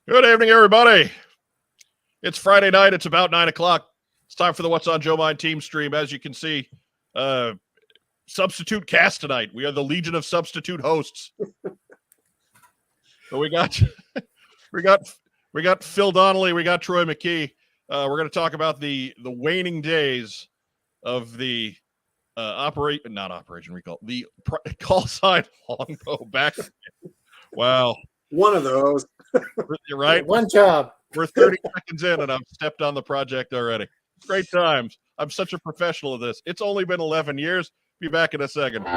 Good evening, everybody. It's Friday night. It's about 9 o'clock. It's time for the What's on Joe Mind team stream. As you can see, substitute cast tonight. We are the Legion of Substitute Hosts. So we got Phil Donnelly. We got Troy McKee. We're going to talk about the waning days of the Operation Recall, the Callsign Longbow BackerKit. Wow. One of those. You're right. One job. We're 30 seconds in, and I've stepped on the project already. Great times. I'm such a professional at this. It's only been 11 years. Be back in a second.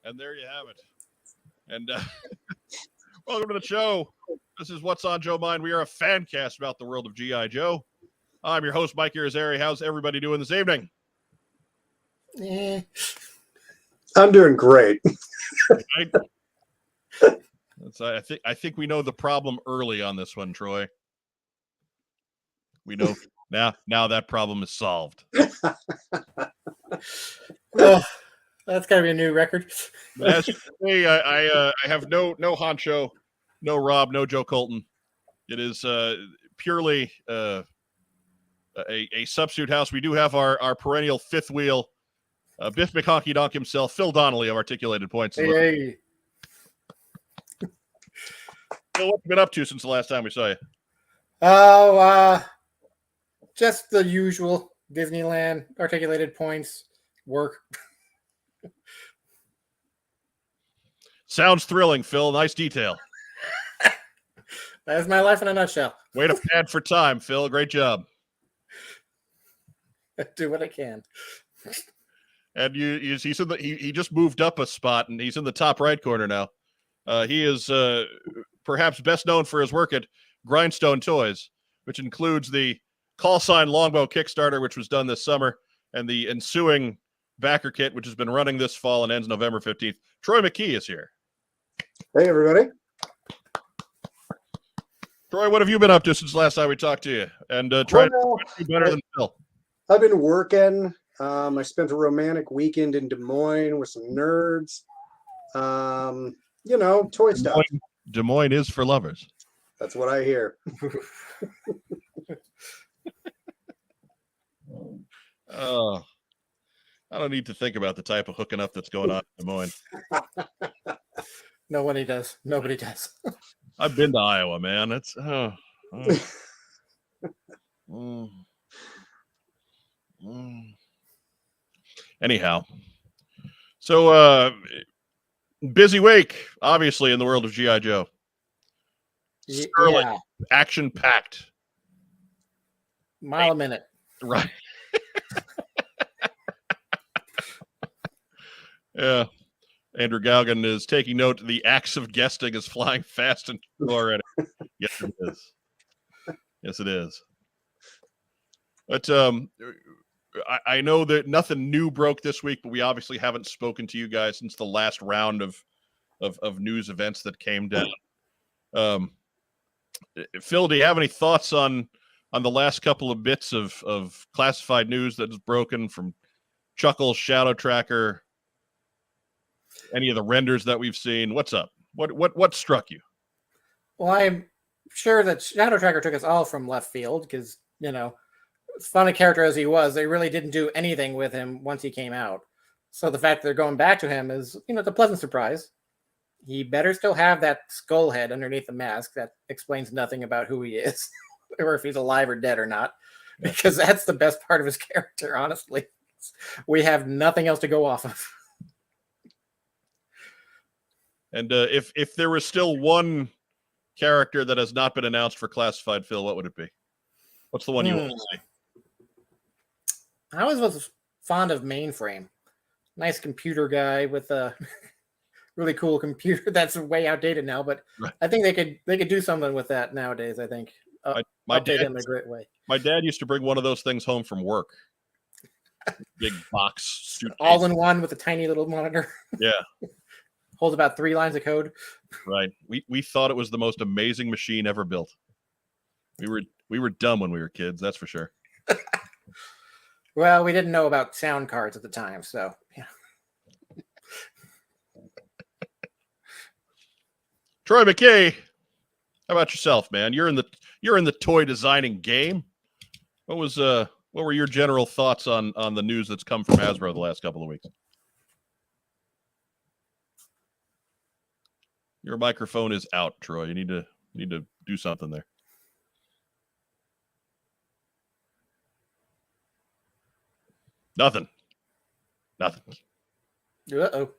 And there you have it. And welcome to the show. This is What's on Joe Mind. We are a fan cast about the world of G.I. Joe. I'm your host, Mike Irizarry. How's everybody doing this evening? I'm doing great. Right? I think we know the problem early on this one, Troy. We know now that problem is solved. That's got to be a new record. As you can see, I have no Honcho, no Rob, no Joe Colton. It is purely a substitute house. We do have our perennial fifth wheel, Biff McHonky Donk himself, Phil Donnelly of Articulated Points. Hey. Phil, what have you been up to since the last time we saw you? Oh, just the usual Disneyland, Articulated Points, work. Sounds thrilling, Phil. Nice detail. That's my life in a nutshell. Way to pad for time, Phil. Great job. Do what I can. And he's in he just moved up a spot, and he's in the top right corner now. He is perhaps best known for his work at Grindstone Toys, which includes the Callsign Longbow Kickstarter, which was done this summer, and the ensuing BackerKit, which has been running this fall and ends November 15th. Troy McKee is here. Hey, everybody. Troy, what have you been up to since the last time we talked to you? And try to do better than Phil. I've been working. I spent a romantic weekend in Des Moines with some nerds. Toy stuff. Des Moines is for lovers. That's what I hear. Oh, I don't need to think about the type of hooking up that's going on in Des Moines. Nobody does. Nobody does. I've been to Iowa, man. It's Anyhow, so busy week, obviously, in the world of G.I. Joe. Sterling, Yeah. action-packed. Mile a minute. Right. Yeah. Andrew Galgan is taking note. The axe of guesting is flying fast and true already. Yes, it is. Yes, it is. But I know that nothing new broke this week, but we obviously haven't spoken to you guys since the last round of news events that came down. Phil, do you have any thoughts on the last couple of bits of classified news that is broken from Chuckles, Shadow Tracker, any of the renders that we've seen? What's up? What struck you? Well, I'm sure that Shadow Tracker took us all from left field because, as fun a character as he was, they really didn't do anything with him once he came out. So the fact that they're going back to him is, it's a pleasant surprise. He better still have that skull head underneath the mask that explains nothing about who he is or if he's alive or dead or not, because that's the best part of his character, honestly. We have nothing else to go off of. And if there was still one character that has not been announced for Classified, Phil, what would it be? What's the one you want to see? I always was fond of Mainframe. Nice computer guy with a really cool computer that's way outdated now, but Right. I think they could do something with that nowadays. I think My update dad, him in a great way. my dad used to bring one of those things home from work. Big box suitcase. All in one with a tiny little monitor. Yeah, Holds about 3 lines of code. right. We thought it was the most amazing machine ever built. We were dumb when we were kids, that's for sure. Well, we didn't know about sound cards at the time, so yeah. Troy McKay, how about yourself, man? You're in the toy designing game. What were your general thoughts on the news that's come from Hasbro the last couple of weeks? Your microphone is out, Troy. You need to do something there. Nothing. Uh-oh.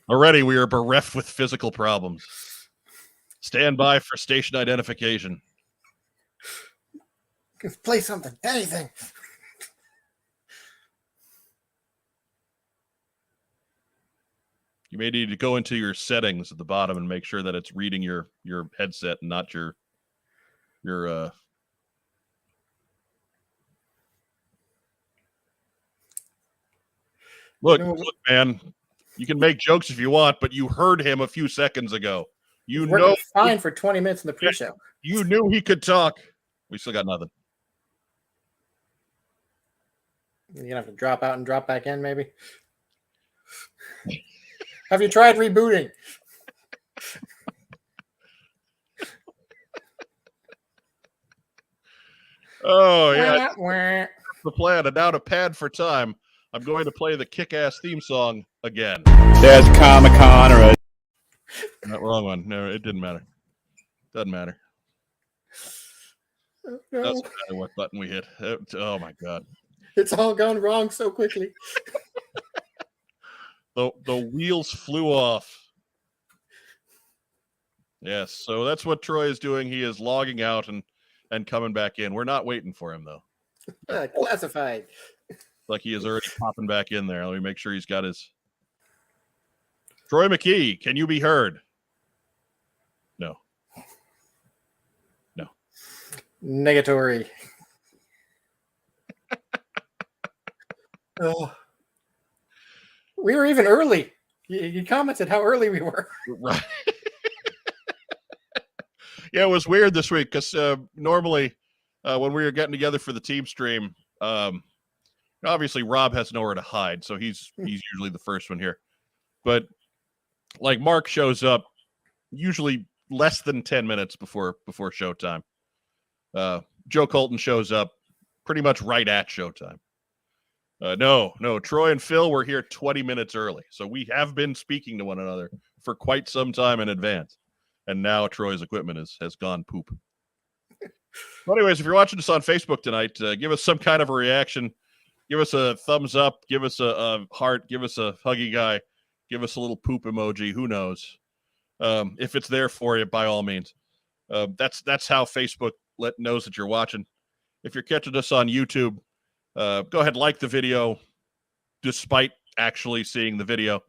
Already we are bereft with physical problems. Stand by for station identification. Play something. Anything. You may need to go into your settings at the bottom and make sure that it's reading your headset and not your Look, man, you can make jokes if you want, but you heard him a few seconds ago. You know, fine for 20 minutes in the pre-show. You knew he could talk. We still got nothing. You're gonna have to drop out and drop back in, maybe. Have you tried rebooting? Oh yeah, the plan. And now to pad for time, I'm going to play the kick-ass theme song again. There's Comic-Con or a... Not wrong one. No, it didn't matter. Doesn't matter. Oh, no. Doesn't matter what button we hit. Oh my god. It's all gone wrong so quickly. The wheels flew off. Yes, so that's what Troy is doing. He is logging out and coming back in. We're not waiting for him though. Classified. Like he is already popping back in there. Let me make sure he's got his. Troy McKee, can you be heard? No. Negatory. Oh. We were even early. You commented how early we were. Right. Yeah, it was weird this week because normally when we were getting together for the team stream, obviously Rob has nowhere to hide, so he's usually the first one here. But like Mark shows up usually less than 10 minutes before showtime. Joe Colton shows up pretty much right at showtime. No, Troy and Phil were here 20 minutes early. So we have been speaking to one another for quite some time in advance. And now Troy's equipment has gone poop. Well, anyways, if you're watching us on Facebook tonight, give us some kind of a reaction. Give us a thumbs up. Give us a heart. Give us a huggy guy. Give us a little poop emoji. Who knows? If it's there for you, by all means. That's how Facebook knows that you're watching. If you're catching us on YouTube, go ahead, like the video, despite actually seeing the video.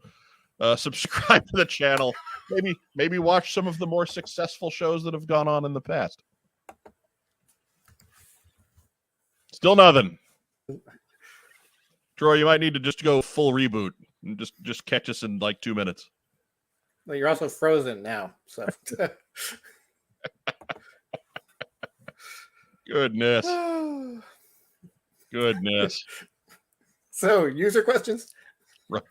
Subscribe to the channel. Maybe watch some of the more successful shows that have gone on in the past. Still nothing. Troy, you might need to just go full reboot and just catch us in like 2 minutes. Well, you're also frozen now, so. Goodness. Goodness. So, user questions? Right.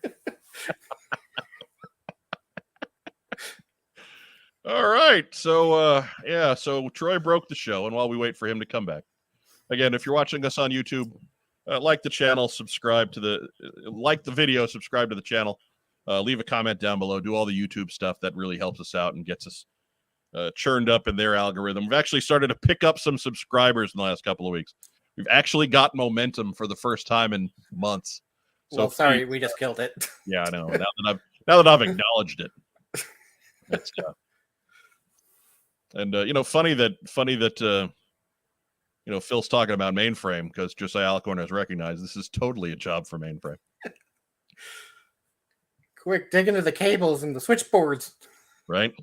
All right. So, so Troy broke the show, and while we wait for him to come back, again, if you're watching us on YouTube, like the channel, subscribe to like the video, subscribe to the channel, leave a comment down below, do all the YouTube stuff. That really helps us out and gets us churned up in their algorithm. We've actually started to pick up some subscribers in the last couple of weeks. We've actually got momentum for the first time in months. So well, sorry, we just killed it. Yeah, I know. Now that I've acknowledged it, And funny that Phil's talking about mainframe, because Josiah Alcorn has recognized this is totally a job for mainframe. Quick, dig into the cables and the switchboards. Right.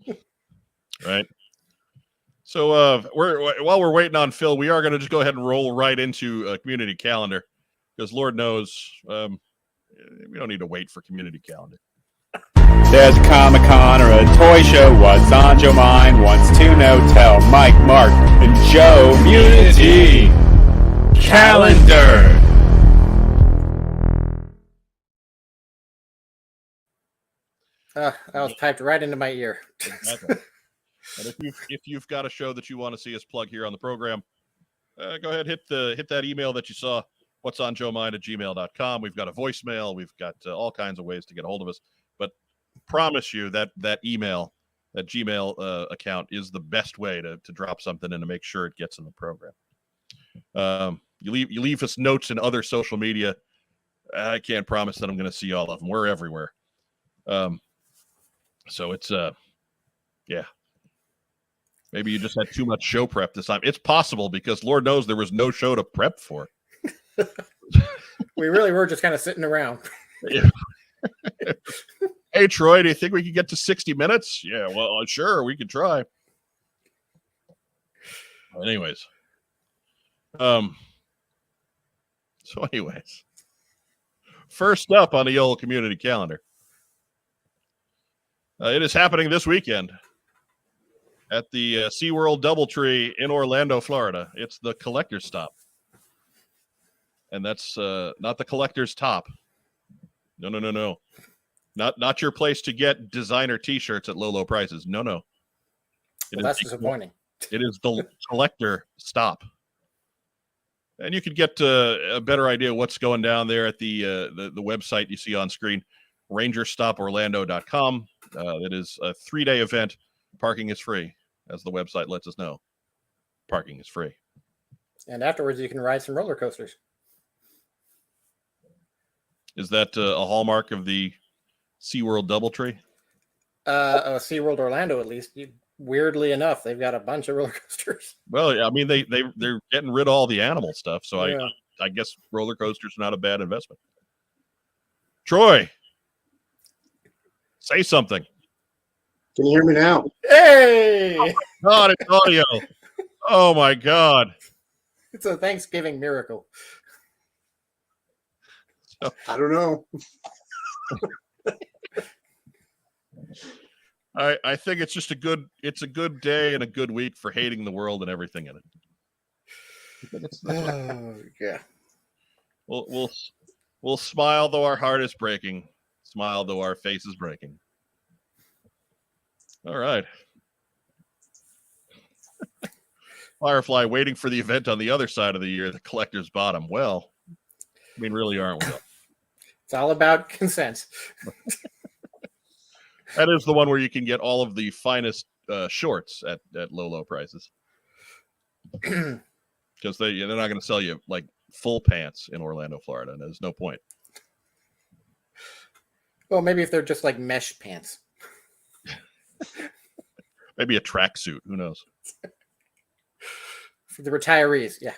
So while we're waiting on Phil, we are going to just go ahead and roll right into a community calendar, because Lord knows we don't need to wait for community calendar. There's a Comic-Con or a toy show. What's on Joe Mind? Wants to know? Tell Mike, Mark, and Joe. Community Calendar. That was typed right into my ear. Exactly. And if you've got a show that you want to see us plug here on the program, go ahead, hit that email that you saw, whatsonjoemind@gmail.com. We've got a voicemail. We've got all kinds of ways to get a hold of us. But promise you that email, that Gmail account is the best way to drop something in to make sure it gets in the program. You leave us notes in other social media. I can't promise that I'm going to see all of them. We're everywhere. So it's yeah. Maybe you just had too much show prep this time. It's possible, because Lord knows there was no show to prep for. We really were just kind of sitting around. Hey, Troy, do you think we could get to 60 minutes? Yeah, well, sure, we could try. Anyways. First up on the old community calendar. It is happening this weekend at the SeaWorld Doubletree in Orlando, Florida. It's the Collector's Stop. And that's not the Collector's Top. No. Not your place to get designer T-shirts at low prices. No. That's disappointing. It is the Collector Stop. And you could get a better idea of what's going down there at the website you see on screen, rangerstoporlando.com. It is a 3-day event. Parking is free, as the website lets us know. Parking is free. And afterwards, you can ride some roller coasters. Is that a hallmark of the SeaWorld Doubletree? SeaWorld Orlando, at least. Weirdly enough, they've got a bunch of roller coasters. Well, I mean, they're getting rid of all the animal stuff, so yeah. I guess roller coasters are not a bad investment. Troy, say something. Can you hear me now? Hey! Oh God, it's audio. Oh my God. It's a Thanksgiving miracle. I don't know. I think it's just a good day and a good week for hating the world and everything in it. Yeah. We'll smile though our heart is breaking. Smile though our face is breaking. All right. Firefly waiting for the event on the other side of the year, the Collector's Bottom. Well, I mean, really, aren't we? It's all about consent. That is the one where you can get all of the finest shorts at low prices. Because they're not going to sell you like full pants in Orlando, Florida. And there's no point. Well, maybe if they're just like mesh pants. Maybe a tracksuit. Who knows? For the retirees, yeah.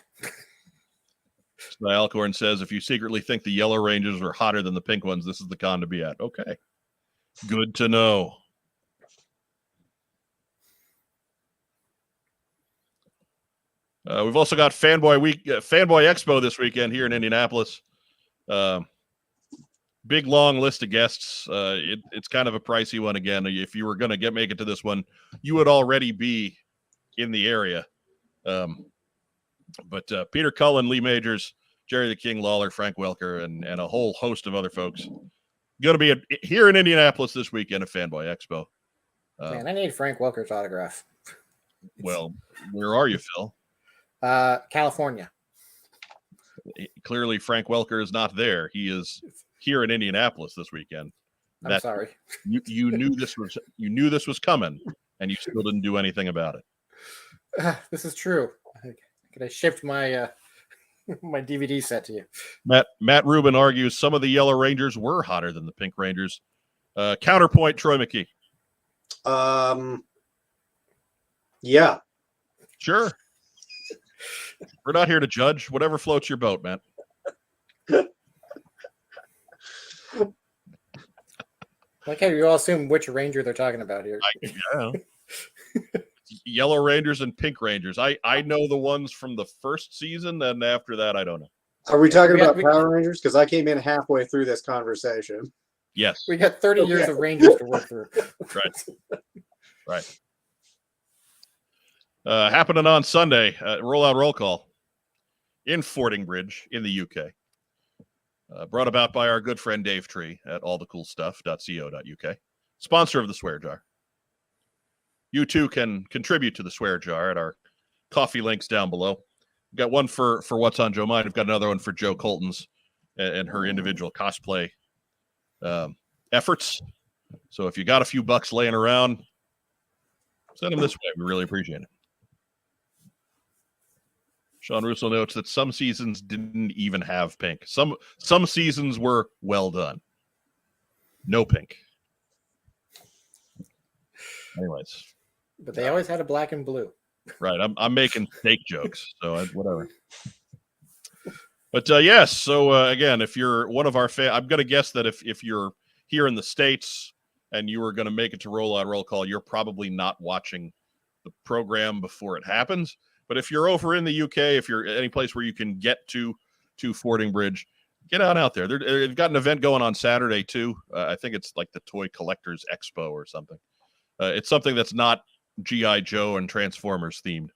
Alcorn says, if you secretly think the yellow Rangers are hotter than the pink ones, this is the con to be at. Okay. Good to know. We've also got Fanboy Expo this weekend here in Indianapolis. Big long list of guests. It's kind of a pricey one again. If you were going to make it to this one, you would already be in the area. But Peter Cullen, Lee Majors, Jerry the King Lawler, Frank Welker, and a whole host of other folks going to be here in Indianapolis this weekend at Fanboy Expo. Man, I need Frank Welker's autograph. Well, where are you, Phil? California. Clearly, Frank Welker is not there. He is here in Indianapolis this weekend. I'm sorry. You knew this was coming, and you still didn't do anything about it. This is true. Could I shift my my DVD set to you? Matt Rubin argues some of the Yellow Rangers were hotter than the Pink Rangers. Counterpoint, Troy McKee. Yeah. Sure. We're not here to judge. Whatever floats your boat, man. Like how you all assume which ranger they're talking about here. Yeah. Yellow Rangers and Pink Rangers. I know the ones from the first season, and after that, I don't know. Are we talking about we- Power Rangers? Because I came in halfway through this conversation. Yes. We got 30 years of rangers to work through. Right. Happening on Sunday, rollout roll call in Fordingbridge in the UK. Brought about by our good friend Dave Tree at allthecoolstuff.co.uk, sponsor of the Swear Jar. You too can contribute to the Swear Jar at our coffee links down below. We've got one for What's on Joe Mind. We've got another one for Joe Colton's and her individual cosplay efforts. So if you got a few bucks laying around, send them this way. We really appreciate it. Sean Russo notes that some seasons didn't even have pink. Some seasons were well done. No pink. Anyways. But they always had a black and blue. Right. I'm making fake jokes, so whatever. But yes, so again, if you're one of our I'm going to guess that if you're here in the States and you were going to make it to rollout roll call, you're probably not watching the program before it happens. But if you're over in the UK, if you're any place where you can get to Fordingbridge, get out there. They've got an event going on Saturday too. I think it's like the Toy Collectors Expo or something. It's something that's not G.I. Joe and Transformers themed,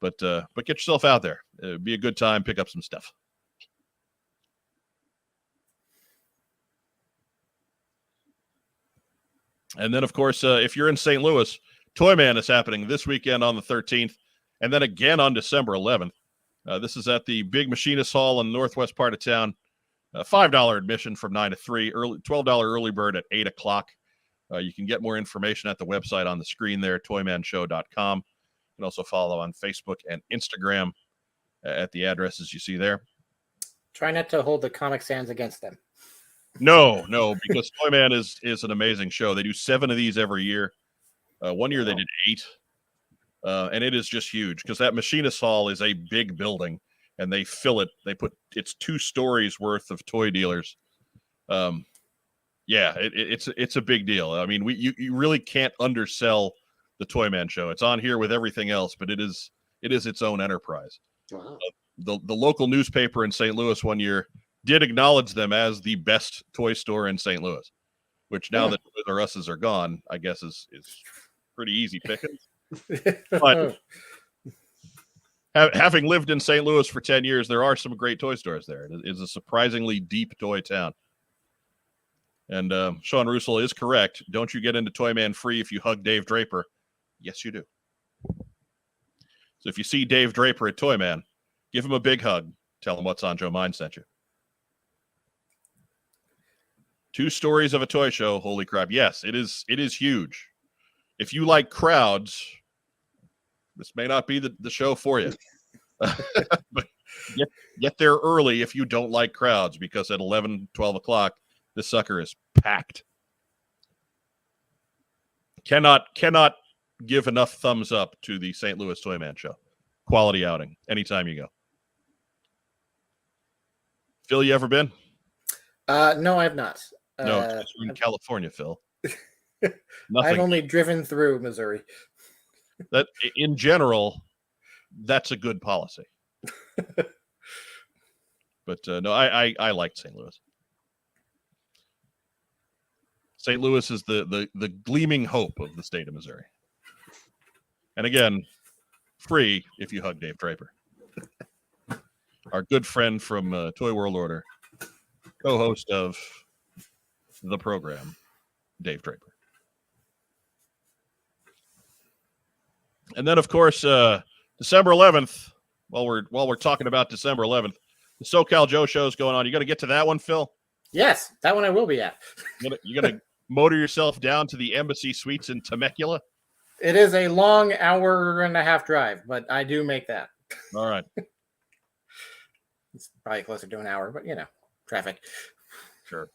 but get yourself out there. It'd be a good time. Pick up some stuff. And then, of course, if you're in St. Louis, Toyman is happening this weekend on the 13th, and then again on December 11th. This is at the Big Machinist Hall in the northwest part of town. $5 admission from 9 to 3, $12 early bird at 8 o'clock. You can get more information at the website on the screen there, toymanshow.com. You can also follow on Facebook and Instagram at the addresses you see there. Try not to hold the comic stands against them. No, because Toyman is an amazing show. They do 7 of these every year. One year they did 8. And it is just huge because that Machinist Hall is a big building and they fill it. It's 2 stories worth of toy dealers. Yeah, it's a big deal. I mean, you really can't undersell the Toyman show. It's on here with everything else, but it is its own enterprise. Wow. The local newspaper in St. Louis one year did acknowledge them as the best toy store in St. Louis, which now that Toys R Us's are gone, I guess is pretty easy picking. But having lived in St. Louis for 10 years, there are some great toy stores there. It is a surprisingly deep toy town. And Sean Russell is correct. Don't you get into Toyman free if you hug Dave Draper? Yes, you do. So if you see Dave Draper at Toyman, give him a big hug. Tell him What's on Joe Mind sent you. 2 stories of a toy show. Holy crap. Yes, it is huge. If you like crowds, this may not be the show for you. But get there early if you don't like crowds, because at 11, 12 o'clock, this sucker is packed. Cannot give enough thumbs up to the St. Louis Toyman show. Quality outing anytime you go. Phil, you ever been? No, I have not. No, it's in California, Phil. I've only driven through Missouri. That in general, that's a good policy. But no, I liked St. Louis. St. Louis is the gleaming hope of the state of Missouri. And again, free if you hug Dave Draper. Our good friend from Toy World Order, co-host of the program, Dave Draper. And then, of course, December 11th, while we're talking about December 11th, the SoCal Joe show is going on. You got to get to that one, Phil? Yes, that one I will be at. You got to motor yourself down to the Embassy Suites in Temecula? It is a long 1.5-hour drive, but I do make that. All right. It's probably closer to an hour, but traffic. Sure.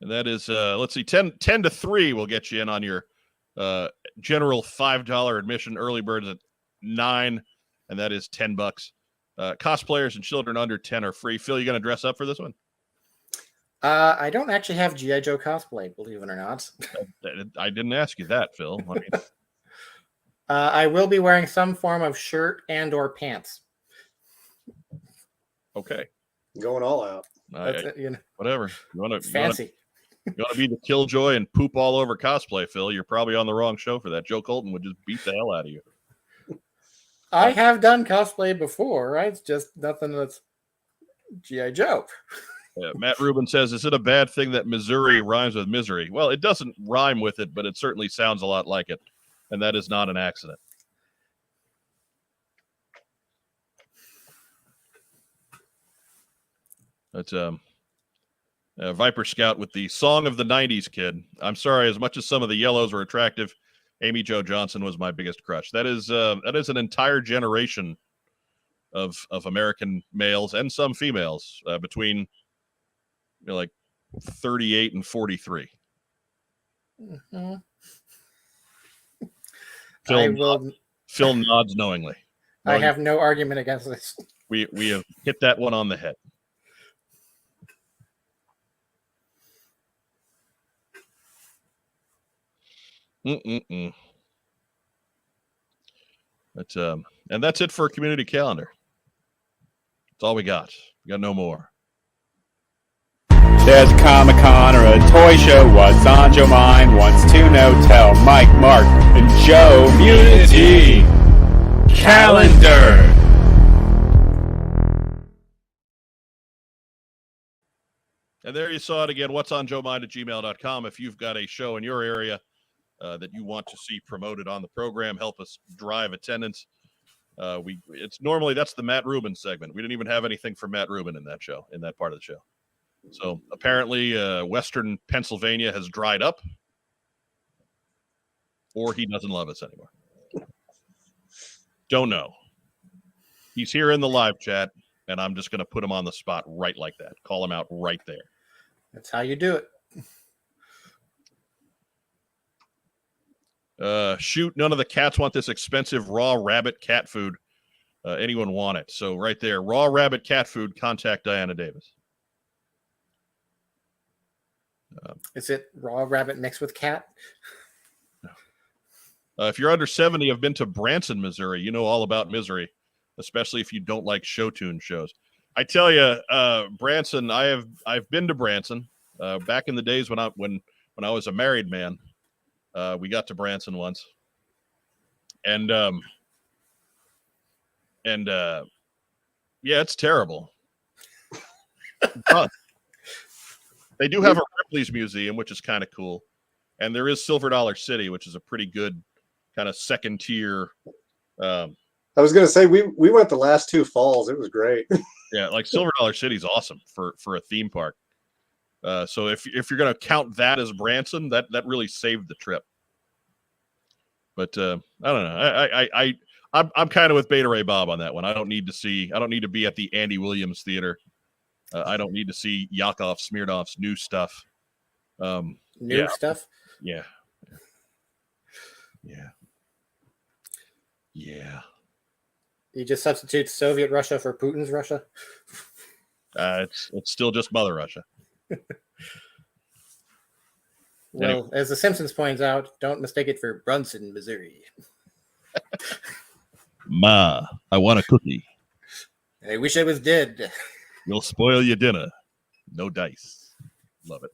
And that is, let's see, 10 to 3 will get you in on your General $5 admission. Early birds at $9, and that is $10. Cosplayers and children under 10 are free. Phil, you going to dress up for this one? I don't actually have G.I. Joe cosplay, believe it or not. I didn't ask you that, Phil. I mean, I will be wearing some form of shirt and or pants. okay. Going all out. Whatever. You want to Fancy. You want to be the killjoy and poop all over cosplay, Phil? You're probably on the wrong show for that. Joe Colton would just beat the hell out of you. I have done cosplay before, right? It's just nothing that's G.I. Joe. Matt Rubin says, is it a bad thing that Missouri rhymes with misery? Well, it doesn't rhyme with it, but it certainly sounds a lot like it. And that is not an accident. That's Viper Scout with the song of the 90s kid. I'm sorry, as much as some of the yellows were attractive, Amy Jo Johnson was my biggest crush. That is an entire generation of American males and some females between like 38 and 43. Mm-hmm. Phil nods knowingly. I have no argument against this. We have hit that one on the head. That's and that's it for a community calendar. That's all we got. We got no more. There's a Comic-Con or a toy show. What's on Joe mind? Wants to know? Tell Mike, Mark, and Joe. Community calendar. And there you saw it again. What's on Joe Mind at gmail.com. If you've got a show in your area that you want to see promoted on the program, help us drive attendance. It's normally that's the Matt Rubin segment. We didn't even have anything for Matt Rubin in that show, in that part of the show. So apparently Western Pennsylvania has dried up, or he doesn't love us anymore. Don't know. He's here in the live chat, and I'm just going to put him on the spot right like that. Call him out right there. That's how you do it. Shoot, none of the cats want this expensive raw rabbit cat food. Anyone want it? So right there, raw rabbit cat food, contact Diana Davis. Is it raw rabbit mixed with cat? If you're under 70, I've been to Branson, Missouri. You know all about misery, especially if you don't like show tune shows. I tell you, Branson, I've been to Branson back in the days when I was a married man. We got to Branson once, and yeah, it's terrible. But they do have a Ripley's Museum, which is kind of cool, and there is Silver Dollar City, which is a pretty good kind of second tier. I was going to say we went the last 2 falls. It was great. Yeah, like Silver Dollar City is awesome for a theme park. So if you're going to count that as Branson, that really saved the trip. But I don't know. I'm kind of with Beta Ray Bob on that one. I don't need to be at the Andy Williams Theater. I don't need to see Yakov Smirnoff's new stuff. New stuff? Yeah. You just substitute Soviet Russia for Putin's Russia? It's still just Mother Russia. Well, Anyway. as The Simpsons points out, don't mistake it for Brunson, Missouri. Ma, I want a cookie. I wish I was dead. You'll spoil your dinner. No dice. Love it.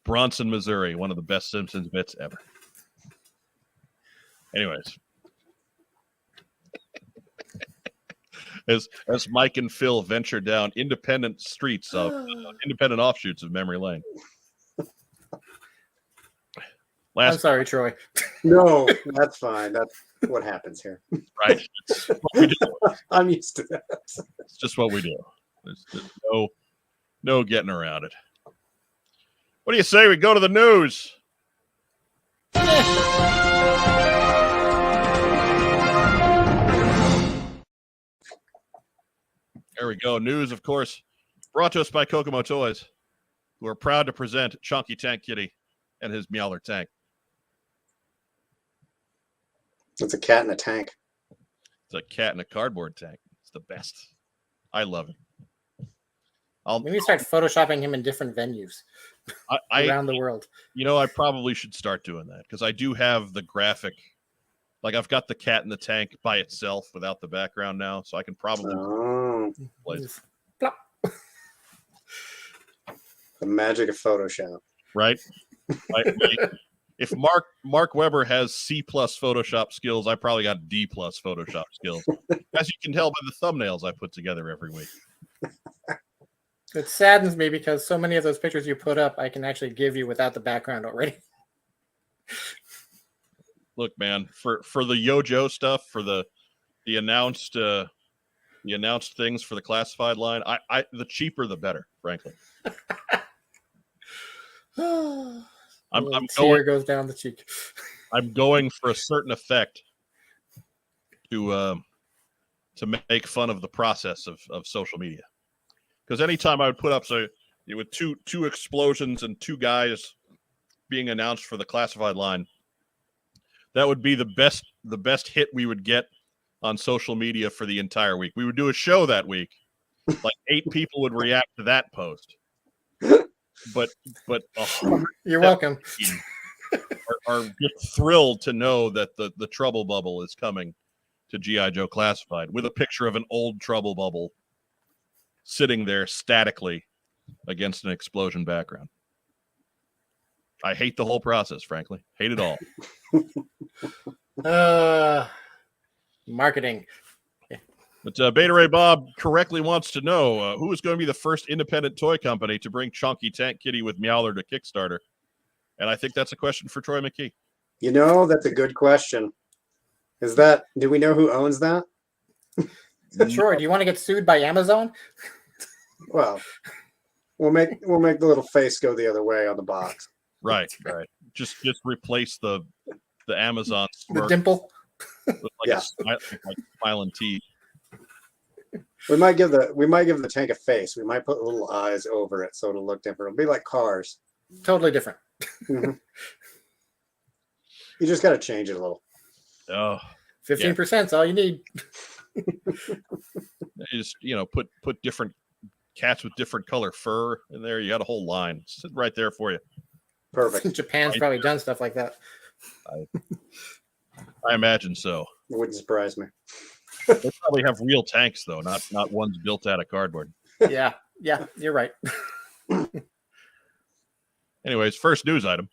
Bronson, Missouri, one of the best Simpsons bits ever. Anyways. As Mike and Phil venture down independent streets of independent offshoots of Memory Lane. I'm sorry, Troy. No, that's fine. That's what happens here. Right. It's what we do. I'm used to that. It's just what we do. There's just no getting around it. What do you say we go to the news? There we go. News, of course, brought to us by Kokomo Toys, who are proud to present Chunky Tank Kitty and his Meowler tank. It's a cat in a tank. It's a cat in a cardboard tank. It's the best. I love it. Maybe start photoshopping him in different venues around the world. I probably should start doing that because I do have the graphic. Like I've got the cat in the tank by itself without the background now, so I can probably Just plop. The magic of Photoshop. right. If Mark Weber has C+ Photoshop skills, I probably got D+ Photoshop skills, as you can tell by the thumbnails I put together every week. It saddens me because so many of those pictures you put up, I can actually give you without the background already. Look, man, for the Yojo stuff, for the announced things for the classified line, I the cheaper the better, frankly. I'm tear goes down the cheek. I'm going for a certain effect to make fun of the process of social media. Because anytime I would put up with two explosions and two guys being announced for the classified line, that would be the best hit we would get on social media for the entire week. We would do a show that week, like 8 people would react to that post, but You're welcome. are just thrilled to know that the Trouble Bubble is coming to G.I. Joe Classified with a picture of an old Trouble Bubble sitting there statically against an explosion background. I hate the whole process, frankly. Hate it all. Marketing. But Beta Ray Bob correctly wants to know who is going to be the first independent toy company to bring Chonky Tank Kitty with Meowler to Kickstarter. And I think that's a question for Troy McKee. That's a good question. Do we know who owns that? Troy, do you want to get sued by Amazon? Well, we'll make the little face go the other way on the box. Right. Just replace the Amazon The dimple. with like smiling teeth. We might give the tank a face. We might put little eyes over it so it'll look different. It'll be like cars. Totally different. Mm-hmm. You just got to change it a little. Oh, 15% is all you need. you just put different cats with different color fur in there. You got a whole line. It's right there for you. Perfect. Japan's probably done stuff like that. I imagine so. It wouldn't surprise me. They probably have real tanks though, not ones built out of cardboard. Yeah, you're right. Anyways, first news item.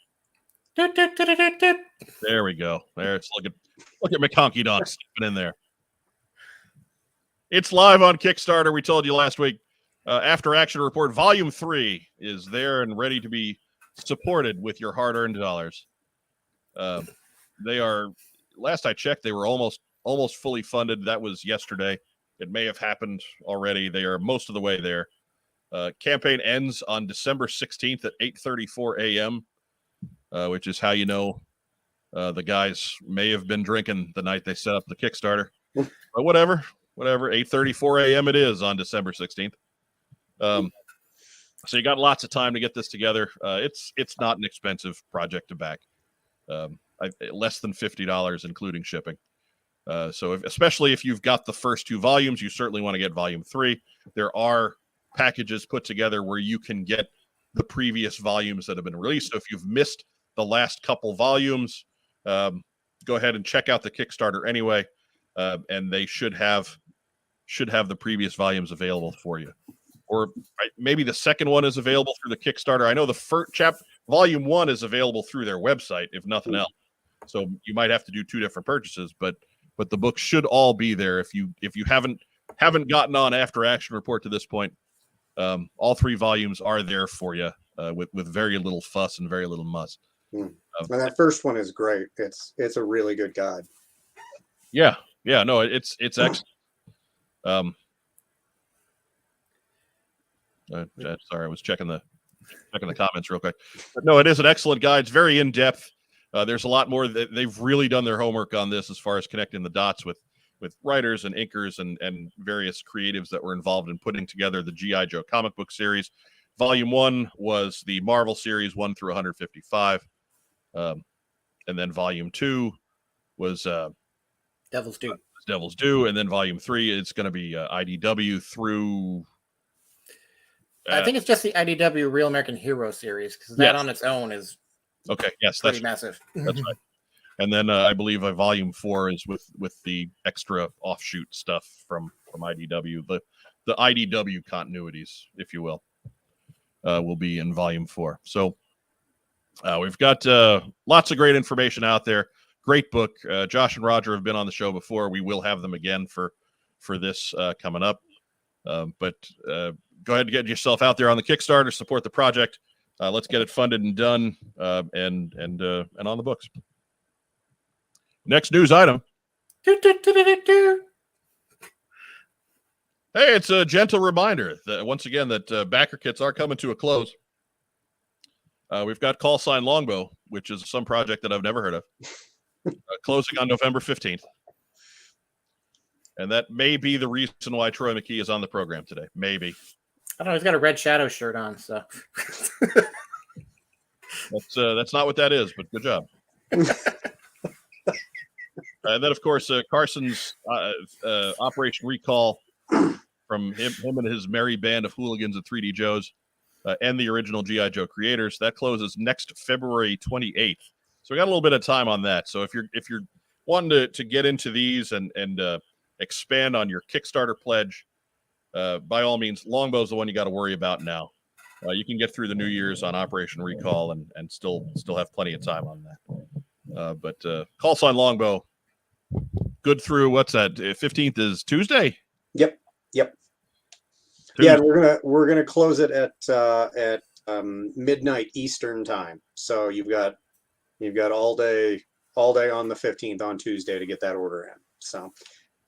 There we go. Look at McConkie Donk sleeping in there. It's live on Kickstarter. We told you last week. After Action Report Volume 3 is there and ready to be supported with your hard-earned dollars. They are. Last I checked, they were almost fully funded. That was yesterday. It may have happened already. They are most of the way there. Campaign ends on December 16th at 8:34 a.m., which is how you know the guys may have been drinking the night they set up the Kickstarter. But whatever. 8:34 a.m. it is on December 16th. So you got lots of time to get this together. It's not an expensive project to back. Less than $50, including shipping. So especially if you've got the first 2 volumes, you certainly want to get Volume 3. There are packages put together where you can get the previous volumes that have been released. So if you've missed the last couple volumes, go ahead and check out the Kickstarter anyway, and they should have the previous volumes available for you. Or maybe the second one is available through the Kickstarter. I know the first Volume 1 is available through their website, if nothing else. So you might have to do 2 different purchases, but the books should all be there. If you haven't gotten on After Action Report to this point, all 3 volumes are there for you with very little fuss and very little muss. And that first one is great. It's a really good guide. Yeah, no, it's excellent. Sorry, I was checking the comments real quick. But no, it is an excellent guide. It's very in depth. There's a lot more. They've really done their homework on this as far as connecting the dots with writers and inkers and various creatives that were involved in putting together the G.I. Joe comic book series. Volume 1 was the Marvel series 1 through 155. And then Volume 2 was Devil's Due. Devil's Due, and then Volume 3, it's going to be IDW through. I think it's just the IDW Real American Hero series, because that on its own is okay. Yes, pretty massive. That's right. And then I believe Volume 4 is with the extra offshoot stuff from IDW. The IDW continuities, if you will be in Volume 4. So we've got lots of great information out there. Great book. Josh and Roger have been on the show before. We will have them again for this coming up. But go ahead and get yourself out there on the Kickstarter, support the project. Let's get it funded and done, and on the books. Next news item. Hey, it's a gentle reminder that once again that BackerKits are coming to a close. We've got Callsign Longbow, which is some project that I've never heard of, closing on November 15th. And that may be the reason why Troy McKee is on the program today. Maybe. I don't know. He's got a Red Shadow shirt on, so. That's not what that is, but good job. And then, of course, Carson's Operation Recall from him and his merry band of hooligans at 3D Joe's and the original G.I. Joe creators. That closes next February 28th. So we got a little bit of time on that. So if you're wanting to get into these and expand on your Kickstarter pledge, by all means, Longbow's the one you got to worry about now. You can get through the New Year's on Operation Recall and still have plenty of time on that. But Callsign Longbow, good through what's that? 15th is Tuesday. Yep. Tuesday. Yeah, we're gonna close it at midnight Eastern time. So you've got all day on the 15th on Tuesday to get that order in. So,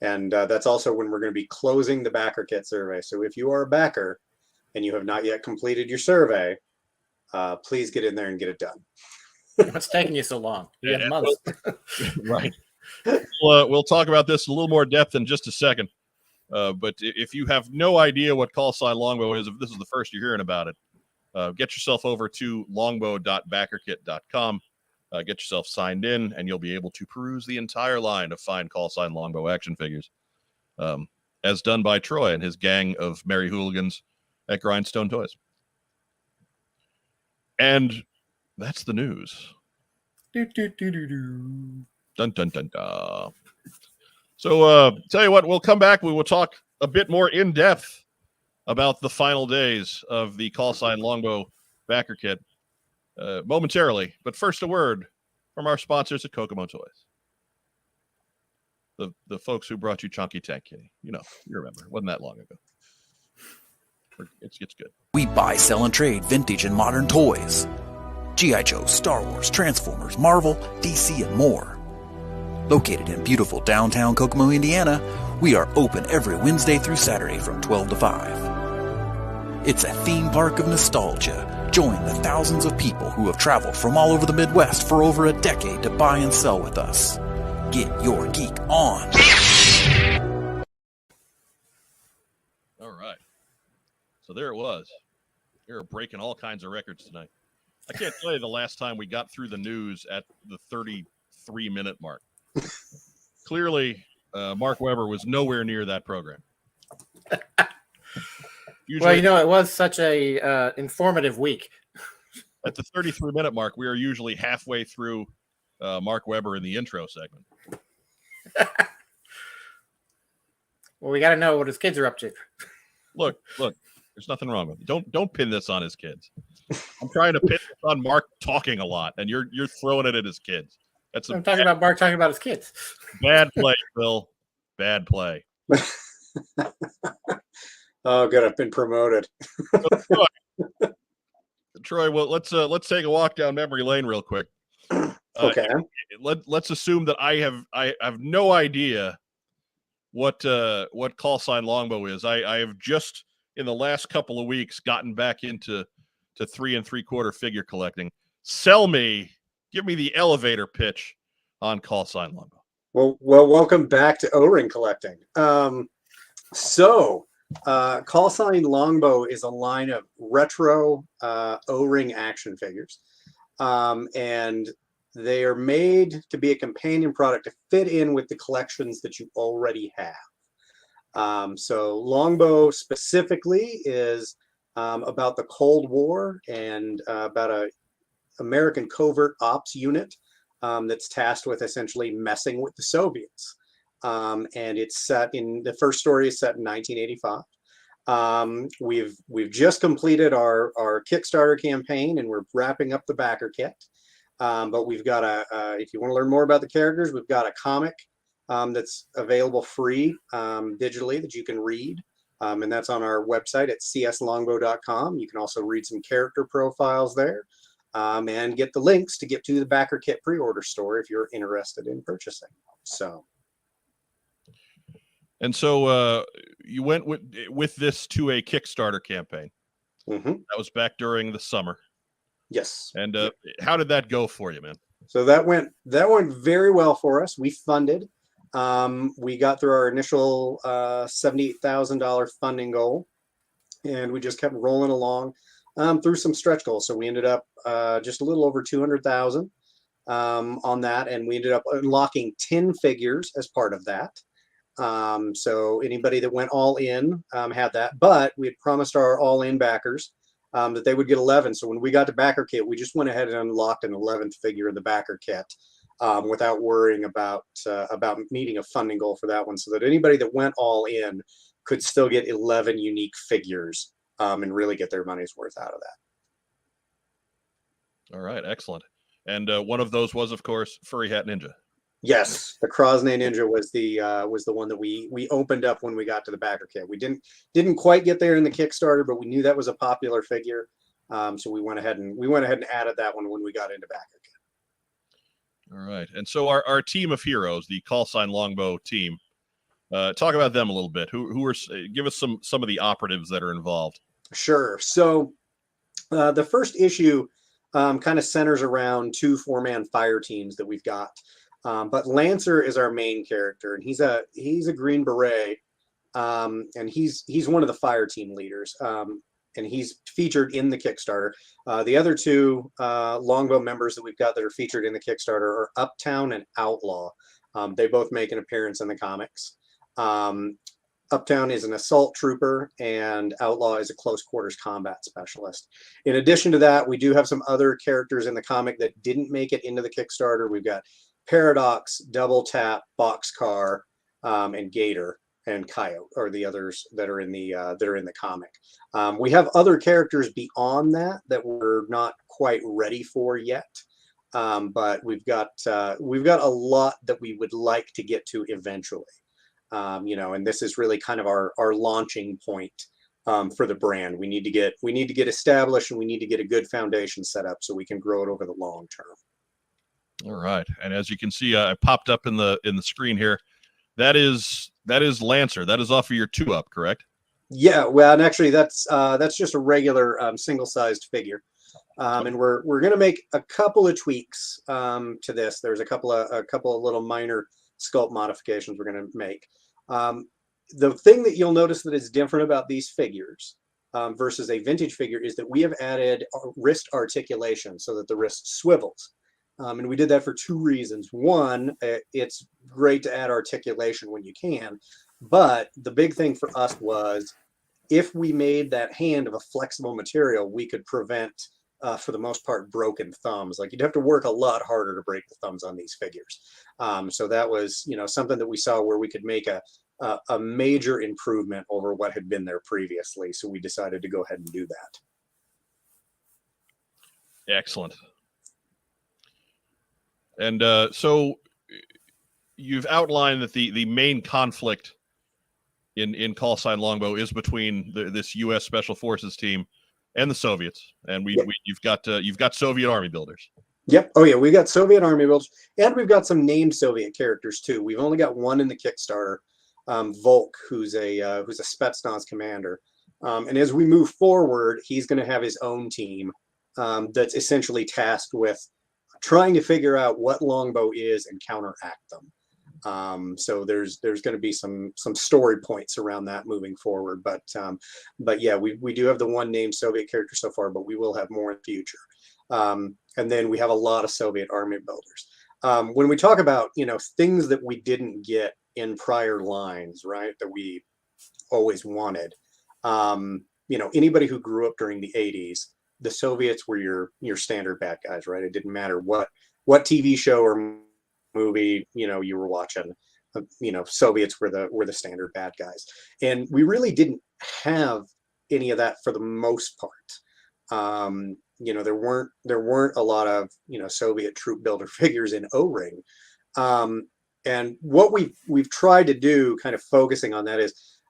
and that's also when we're going to be closing the BackerKit survey. So if you are a backer and you have not yet completed your survey, please get in there and get it done. What's taking you so long? You have months. Right. We'll talk about this in a little more depth in just a second. But if you have no idea what Callsign Longbow is, if this is the first you're hearing about it, get yourself over to longbow.backerkit.com. Get yourself signed in, and you'll be able to peruse the entire line of fine Callsign Longbow action figures, as done by Troy and his gang of merry hooligans at Grindstone Toys. And that's the news. Dun, dun, dun, dun. So, tell you what, we'll come back. We will talk a bit more in depth about the final days of the Callsign Longbow BackerKit momentarily. But first, a word from our sponsors at Kokomo Toys. The folks who brought you Chunky Tank Kitty. You remember. It wasn't that long ago. It's good. We buy, sell, and trade vintage and modern toys. G.I. Joe, Star Wars, Transformers, Marvel, DC, and more. Located in beautiful downtown Kokomo, Indiana, we are open every Wednesday through Saturday from 12 to 5. It's a theme park of nostalgia. Join the thousands of people who have traveled from all over the Midwest for over a decade to buy and sell with us. Get your geek on. All right. So there it was. We were breaking all kinds of records tonight. I can't tell you the last time we got through the news at the 33-minute mark. Clearly, Mark Weber was nowhere near that program. Usually, well, it was such a informative week. At the 33-minute mark, we are usually halfway through Mark Weber in the intro segment. Well, we got to know what his kids are up to. Look, there's nothing wrong with it. Don't pin this on his kids. I'm trying to pin this on Mark talking a lot, and you're throwing it at his kids. I'm talking about Mark talking about his kids. Bad play, Phil. Bad play. Oh, good. I've been promoted. Troy, well, let's take a walk down memory lane real quick. Okay. Let's assume that I have no idea what Callsign Longbow is. I have just in the last couple of weeks gotten back into 3 3/4 figure collecting. Give me the elevator pitch on Callsign Longbow. Well, welcome back to O-ring collecting. Callsign Longbow is a line of retro O-ring action figures, and they are made to be a companion product to fit in with the collections that you already have. So Longbow specifically is about the Cold War and about a American covert ops unit that's tasked with essentially messing with the Soviets. And it's set in, the first story is set in 1985. We've just completed our Kickstarter campaign, and we're wrapping up the BackerKit. But we've got if you want to learn more about the characters, we've got a comic that's available free digitally that you can read. And that's on our website at cslongbow.com. You can also read some character profiles there and get the links to get to the BackerKit pre-order store if you're interested in purchasing. So. And so you went with this to a Kickstarter campaign. Mm-hmm. That was back during the summer. Yes. And how did that go for you, man? So that went very well for us. We funded. We got through our initial $78,000 funding goal, and we just kept rolling along through some stretch goals. So we ended up just a little over 200,000 on that, and we ended up unlocking 10 figures as part of that. So anybody that went all in had that, but we had promised our all-in backers that they would get 11. So when we got to BackerKit, we just went ahead and unlocked an 11th figure in the BackerKit without worrying about meeting a funding goal for that one, so that anybody that went all in could still get 11 unique figures and really get their money's worth out of that. All right, excellent. And one of those was, of course, Furry Hat Ninja. Yes, the Crosney Ninja was the one that we opened up when we got to the BackerKit. We didn't quite get there in the Kickstarter, but we knew that was a popular figure, so we went ahead and added that one when we got into BackerKit. All right, and so our team of heroes, the Callsign Longbow team, talk about them a little bit. Who are, give us some of the operatives that are involved. Sure. So the first issue kind of centers around 2 4-man fire teams that we've got. But Lancer is our main character, and he's a Green Beret, and he's one of the fire team leaders, and he's featured in the Kickstarter. The other 2 Longbow members that we've got that are featured in the Kickstarter are Uptown and Outlaw. They both make an appearance in the comics. Uptown is an assault trooper, and Outlaw is a close quarters combat specialist. In addition to that, we do have some other characters in the comic that didn't make it into the Kickstarter. We've got Paradox, Double Tap, Boxcar, and Gator and Coyote are the others that are in the comic. We have other characters beyond that we're not quite ready for yet, but we've got a lot that we would like to get to eventually. And this is really kind of our launching point for the brand. We need to get established, and we need to get a good foundation set up so we can grow it over the long term. All right, and as you can see, I popped up in the screen here. That is Lancer. That is off of your 2-up, correct? Yeah, well, and actually that's just a regular single-sized figure, and we're going to make a couple of tweaks to this. There's a couple of little minor sculpt modifications we're going to make. The thing that you'll notice that is different about these figures versus a vintage figure is that we have added wrist articulation so that the wrist swivels. And we did that for 2 reasons. One, it's great to add articulation when you can, but the big thing for us was if we made that hand of a flexible material, we could prevent, for the most part, broken thumbs. Like, you'd have to work a lot harder to break the thumbs on these figures. So that was, something that we saw where we could make a major improvement over what had been there previously. So we decided to go ahead and do that. Excellent. And so you've outlined that the main conflict in Callsign Longbow is between this U.S. Special Forces team and the Soviets, and you've got Soviet army builders. Yep. Oh yeah, we got Soviet army builders, and we've got some named Soviet characters too. We've only got one in the Kickstarter, Volk, who's a Spetsnaz commander, and as we move forward, he's going to have his own team that's essentially tasked with trying to figure out what Longbow is and counteract them. So there's going to be some story points around that moving forward. But yeah, we do have the one named Soviet character so far, but we will have more in the future. and then we have a lot of Soviet army builders. When we talk about, things that we didn't get in prior lines, right, that we always wanted, anybody who grew up during the 80s, the Soviets were your standard bad guys, right? It didn't matter what TV show or movie, you were watching. Soviets were the standard bad guys, and we really didn't have any of that for the most part. There weren't a lot of Soviet troop builder figures in O-Ring, and what we've tried to do, kind of focusing on that, is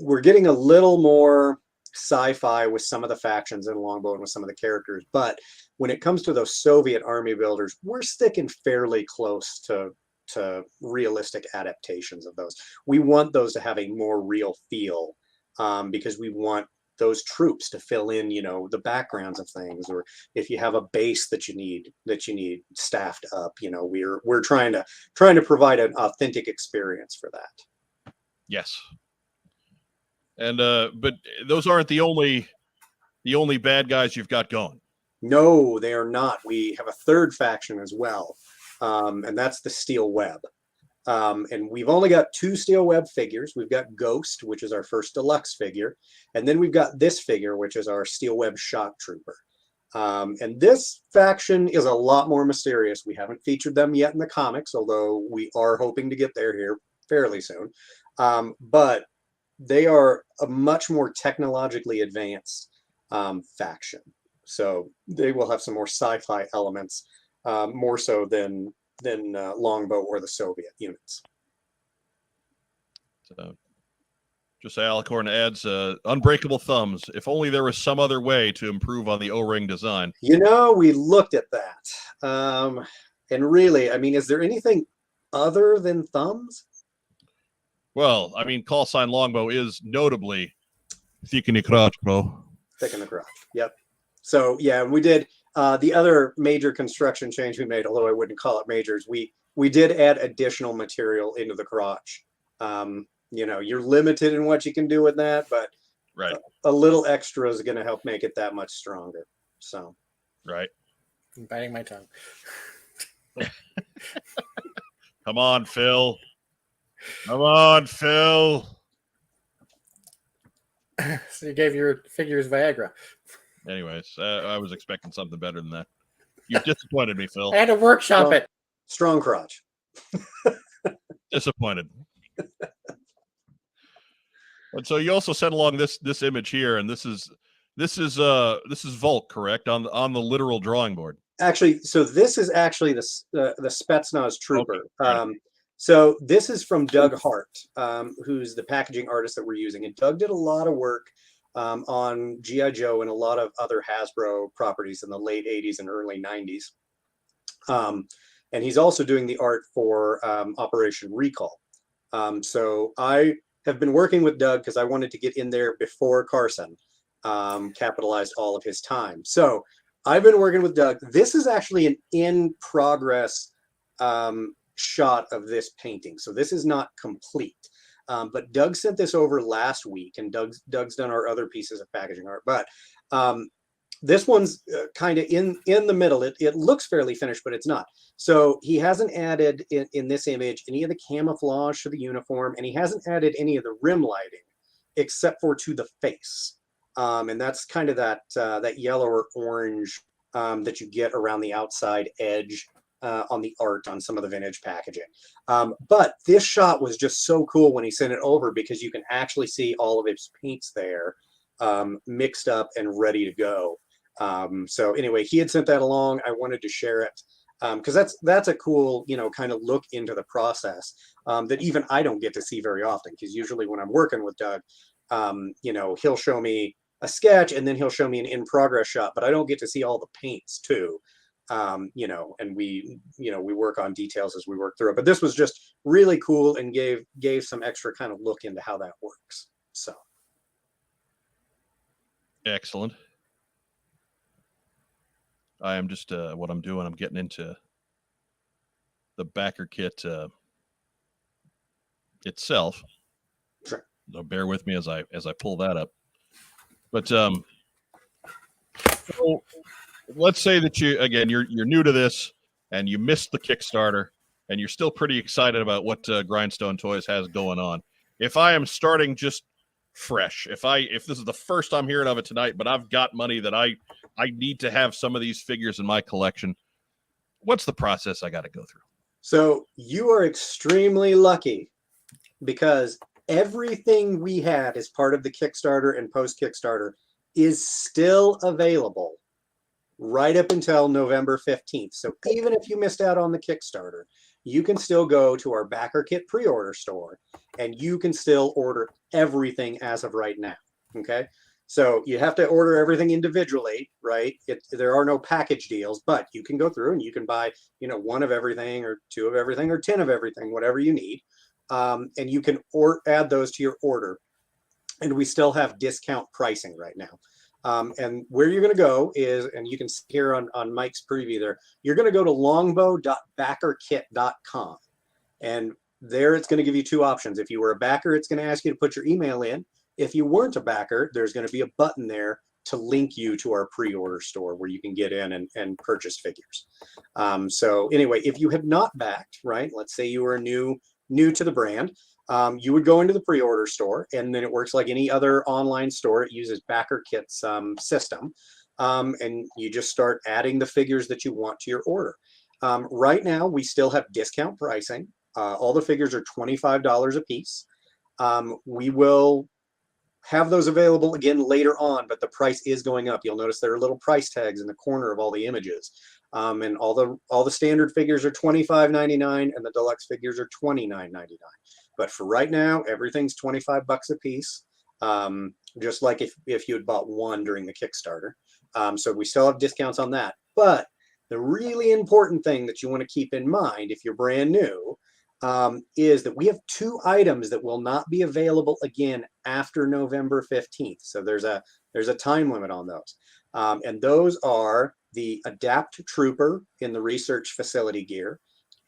we're getting a little more sci-fi with some of the factions in Longbow and with some of the characters, but when it comes to those Soviet army builders, we're sticking fairly close to realistic adaptations of those. We want those to have a more real feel, because we want those troops to fill in, the backgrounds of things, or if you have a base that you need staffed up, we're trying to provide an authentic experience for that. Yes. And but those aren't the only bad guys you've got going. No, they are not. We have a third faction as well, and that's the Steel Web. And we've only got 2 Steel Web figures. We've got Ghost, which is our first deluxe figure, and then we've got this figure, which is our Steel Web Shock Trooper. And this faction is a lot more mysterious. We haven't featured them yet in the comics, although we are hoping to get there here fairly soon. But they are a much more technologically advanced faction. So they will have some more sci-fi elements, more so than Longbow or the Soviet units. Just Alicorn adds unbreakable thumbs. If only there was some other way to improve on the O-ring design. We looked at that. And really, is there anything other than thumbs? Well, Callsign Longbow is notably thick in the crotch, bro. Thick in the crotch. Yep. So yeah, we did the other major construction change we made, although I wouldn't call it majors. We did add additional material into the crotch. You're limited in what you can do with that, but right, a little extra is going to help make it that much stronger. So right. I'm biting my tongue. Come on, Phil. Come on, Phil. So you gave your figures Viagra. Anyways, I was expecting something better than that. You disappointed me, Phil. I had to workshop it. Strong crotch. Disappointed. And so you also sent along this image here, and this is Volk, correct, on the literal drawing board. Actually, so this is actually the Spetsnaz trooper. Okay. So this is from Doug Hart, who's the packaging artist that we're using. And Doug did a lot of work on G.I. Joe and a lot of other Hasbro properties in the late 80s and early 90s. And he's also doing the art for Operation Recall. So I have been working with Doug because I wanted to get in there before Carson capitalized all of his time. So I've been working with Doug. This is actually an in-progress shot of this painting. So this is not complete. But Doug sent this over last week, and Doug's done our other pieces of packaging art. But this one's kind of in the middle. It looks fairly finished, but it's not. So he hasn't added in this image any of the camouflage to the uniform, and he hasn't added any of the rim lighting except for to the face. And that's kind of that yellow or orange that you get around the outside edge on the art on some of the vintage packaging. But this shot was just so cool when he sent it over, because you can actually see all of his paints there mixed up and ready to go. So anyway, he had sent that along. I wanted to share it because that's a cool, kind of look into the process that even I don't get to see very often, because usually when I'm working with Doug, he'll show me a sketch and then he'll show me an in-progress shot, but I don't get to see all the paints too. And we work on details as we work through it. But this was just really cool and gave some extra kind of look into how that works. So excellent. I am just what I'm doing. I'm getting into the BackerKit itself. Sure. So bear with me as I pull that up. But so let's say that you're new to this and you missed the Kickstarter and you're still pretty excited about what Grindstone Toys has going on. If I am starting just fresh, if this is the first I'm hearing of it tonight, but I've got money that I need to have some of these figures in my collection, what's the process I got to go through? So you are extremely lucky because everything we had as part of the Kickstarter and post Kickstarter is still available right up until November 15th. So even if you missed out on the Kickstarter, you can still go to our BackerKit pre-order store and you can still order everything as of right now. Okay. So you have to order everything individually, right? There are no package deals, but you can go through and you can buy, one of everything or two of everything or 10 of everything, whatever you need. And you can add those to your order. And we still have discount pricing right now. And where you're going to go is, and you can see here on Mike's preview there, you're going to go to longbow.backerkit.com. And there it's going to give you two options. If you were a backer, it's going to ask you to put your email in. If you weren't a backer, there's going to be a button there to link you to our pre-order store where you can get in and purchase figures. So anyway, if you have not backed, right, let's say you were new to the brand, you would go into the pre-order store, and then it works like any other online store. It uses BackerKit's system, and you just start adding the figures that you want to your order. Right now, we still have discount pricing. All the figures are $25 a piece. We will have those available again later on, but the price is going up. You'll notice there are little price tags in the corner of all the images. And all the standard figures are $25.99 and the deluxe figures are $29.99. But for right now, everything's $25 a piece, just like if you had bought one during the Kickstarter. So we still have discounts on that. But the really important thing that you want to keep in mind if you're brand new is that we have two items that will not be available again after November 15th. So there's a time limit on those. And those are the Adapt Trooper in the research facility gear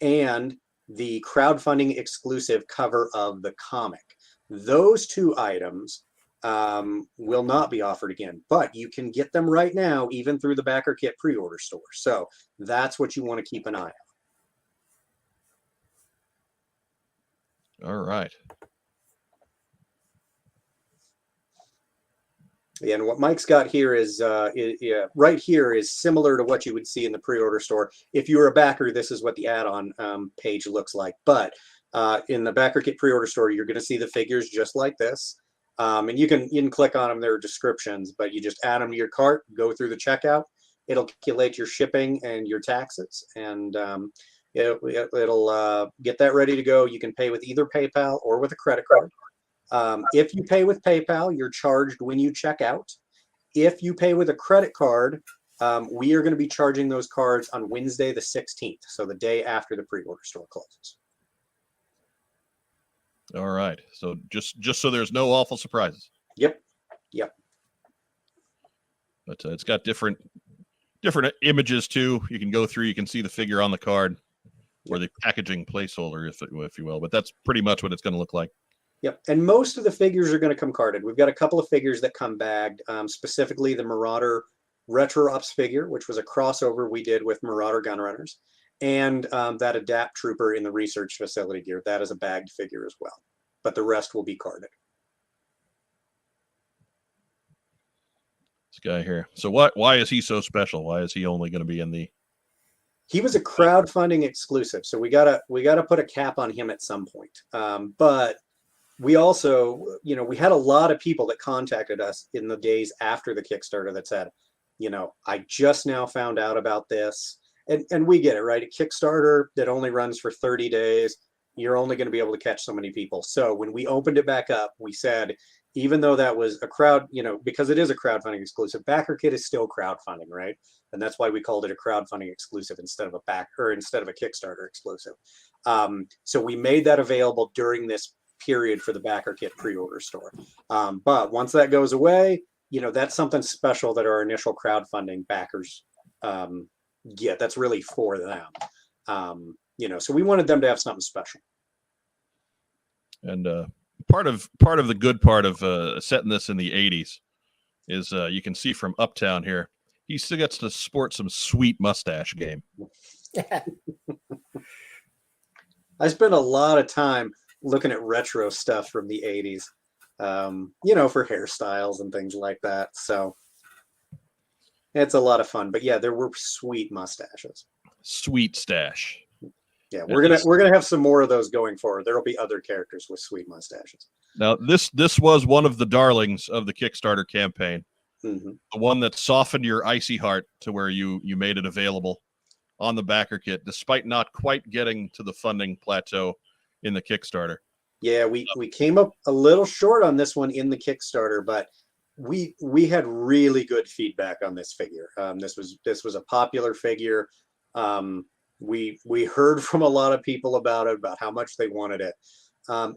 and the crowdfunding exclusive cover of the comic. Those two items will not be offered again, but you can get them right now, even through the BackerKit pre-order store. So that's what you want to keep an eye on. All right. And what Mike's got here is right here is similar to what you would see in the pre-order store. If you're a backer, this is what the add-on page looks like. But in the BackerKit pre-order store, you're going to see the figures just like this. And you can click on them. There are descriptions, but you just add them to your cart, go through the checkout. It'll calculate your shipping and your taxes, and it'll get that ready to go. You can pay with either PayPal or with a credit card. If you pay with PayPal, you're charged when you check out. If you pay with a credit card, we are going to be charging those cards on Wednesday the 16th, so the day after the pre-order store closes. All right. So just so there's no awful surprises. Yep. But it's got different images too. You can go through. You can see the figure on the card, or the packaging placeholder, if you will. But that's pretty much what it's going to look like. Yep, and most of the figures are going to come carded. We've got a couple of figures that come bagged, specifically the Marauder Retro Ops figure, which was a crossover we did with Marauder Gunrunners, and that Adapt Trooper in the research facility gear. That is a bagged figure as well, but the rest will be carded. This guy here. So why is he so special? Why is he only going to be in the... He was a crowdfunding exclusive, so we gotta put a cap on him at some point. But we also, we had a lot of people that contacted us in the days after the Kickstarter that said, I just now found out about this. And we get it, right? A Kickstarter that only runs for 30 days, you're only going to be able to catch so many people. So when we opened it back up, we said, even though that was a crowd, because it is a crowdfunding exclusive, BackerKit is still crowdfunding, right? And that's why we called it a crowdfunding exclusive instead of a Kickstarter exclusive. So we made that available during this period for the BackerKit pre-order store. But once that goes away, that's something special that our initial crowdfunding backers get. That's really for them. So we wanted them to have something special. And part of the good part of setting this in the 80s is you can see from Uptown here, he still gets to sport some sweet mustache game. I spent a lot of time looking at retro stuff from the 80s, you know, for hairstyles and things like that. So it's a lot of fun. But yeah, there were sweet mustaches. Sweet stash. Yeah, we're gonna have some more of those going forward. There'll be other characters with sweet mustaches. Now, this was one of the darlings of the Kickstarter campaign. Mm-hmm. The one that softened your icy heart to where you made it available on the BackerKit, despite not quite getting to the funding plateau in the Kickstarter. Yeah, we came up a little short on this one in the Kickstarter, but we had really good feedback on this figure. This was a popular figure. We heard from a lot of people about it, about how much they wanted it.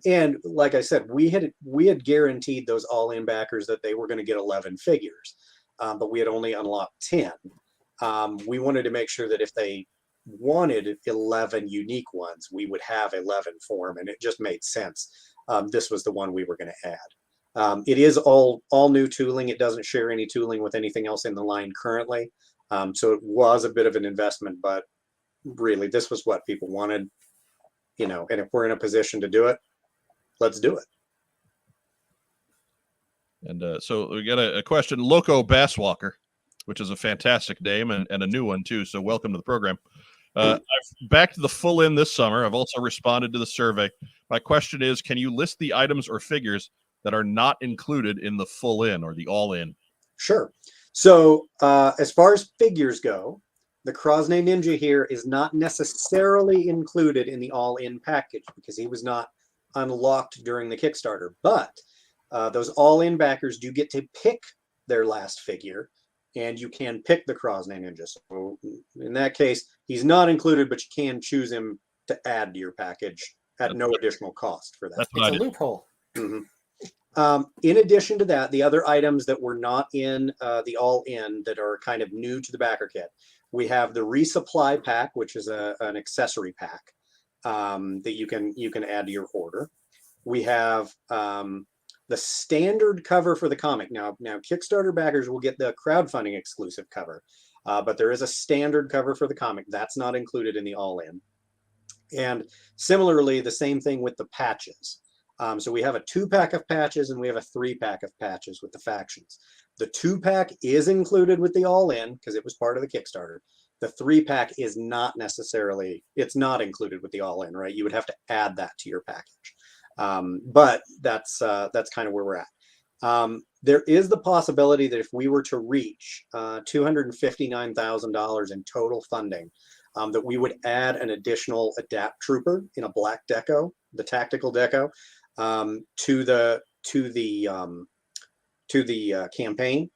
And like I said, we had guaranteed those all-in backers that they were going to get 11 figures, but we had only unlocked 10. We wanted to make sure that if they wanted 11 unique ones, we would have 11 for them, and it just made sense. This was the one we were going to add. It is all new tooling. It doesn't share any tooling with anything else in the line currently. So it was a bit of an investment, but really this was what people wanted, you know, and if we're in a position to do it, let's do it. And so we got a question, Loco Basswalker, which is a fantastic name and a new one too. So welcome to the program. I've backed the full in this summer. I've also responded to the survey. My question is, can you list the items or figures that are not included in the full in or the all in? Sure. So as far as figures go, the Krosnay Ninja here is not necessarily included in the all-in package because he was not unlocked during the Kickstarter. But those all-in backers do get to pick their last figure, and you can pick the Krosnay Ninja. So in that case, he's not included, but you can choose him to add to your package at no additional cost for that. That's what It's I a did. loophole. Mm-hmm. In addition to that, the other items that were not in the all-in that are kind of new to the BackerKit, we have the resupply pack, which is an accessory pack that you can add to your order. We have the standard cover for the comic. Now Kickstarter backers will get the crowdfunding exclusive cover, but there is a standard cover for the comic that's not included in the all-in. And similarly, the same thing with the patches. So we have a 2-pack of patches and we have a 3-pack of patches with the factions. The 2-pack is included with the all-in because it was part of the Kickstarter. The 3-pack is not necessarily, it's not included with the all-in, right? You would have to add that to your package. But that's kind of where we're at. There is the possibility that if we were to reach $259,000 in total funding, that we would add an additional Adapt Trooper in a black deco, the tactical deco, to the campaign.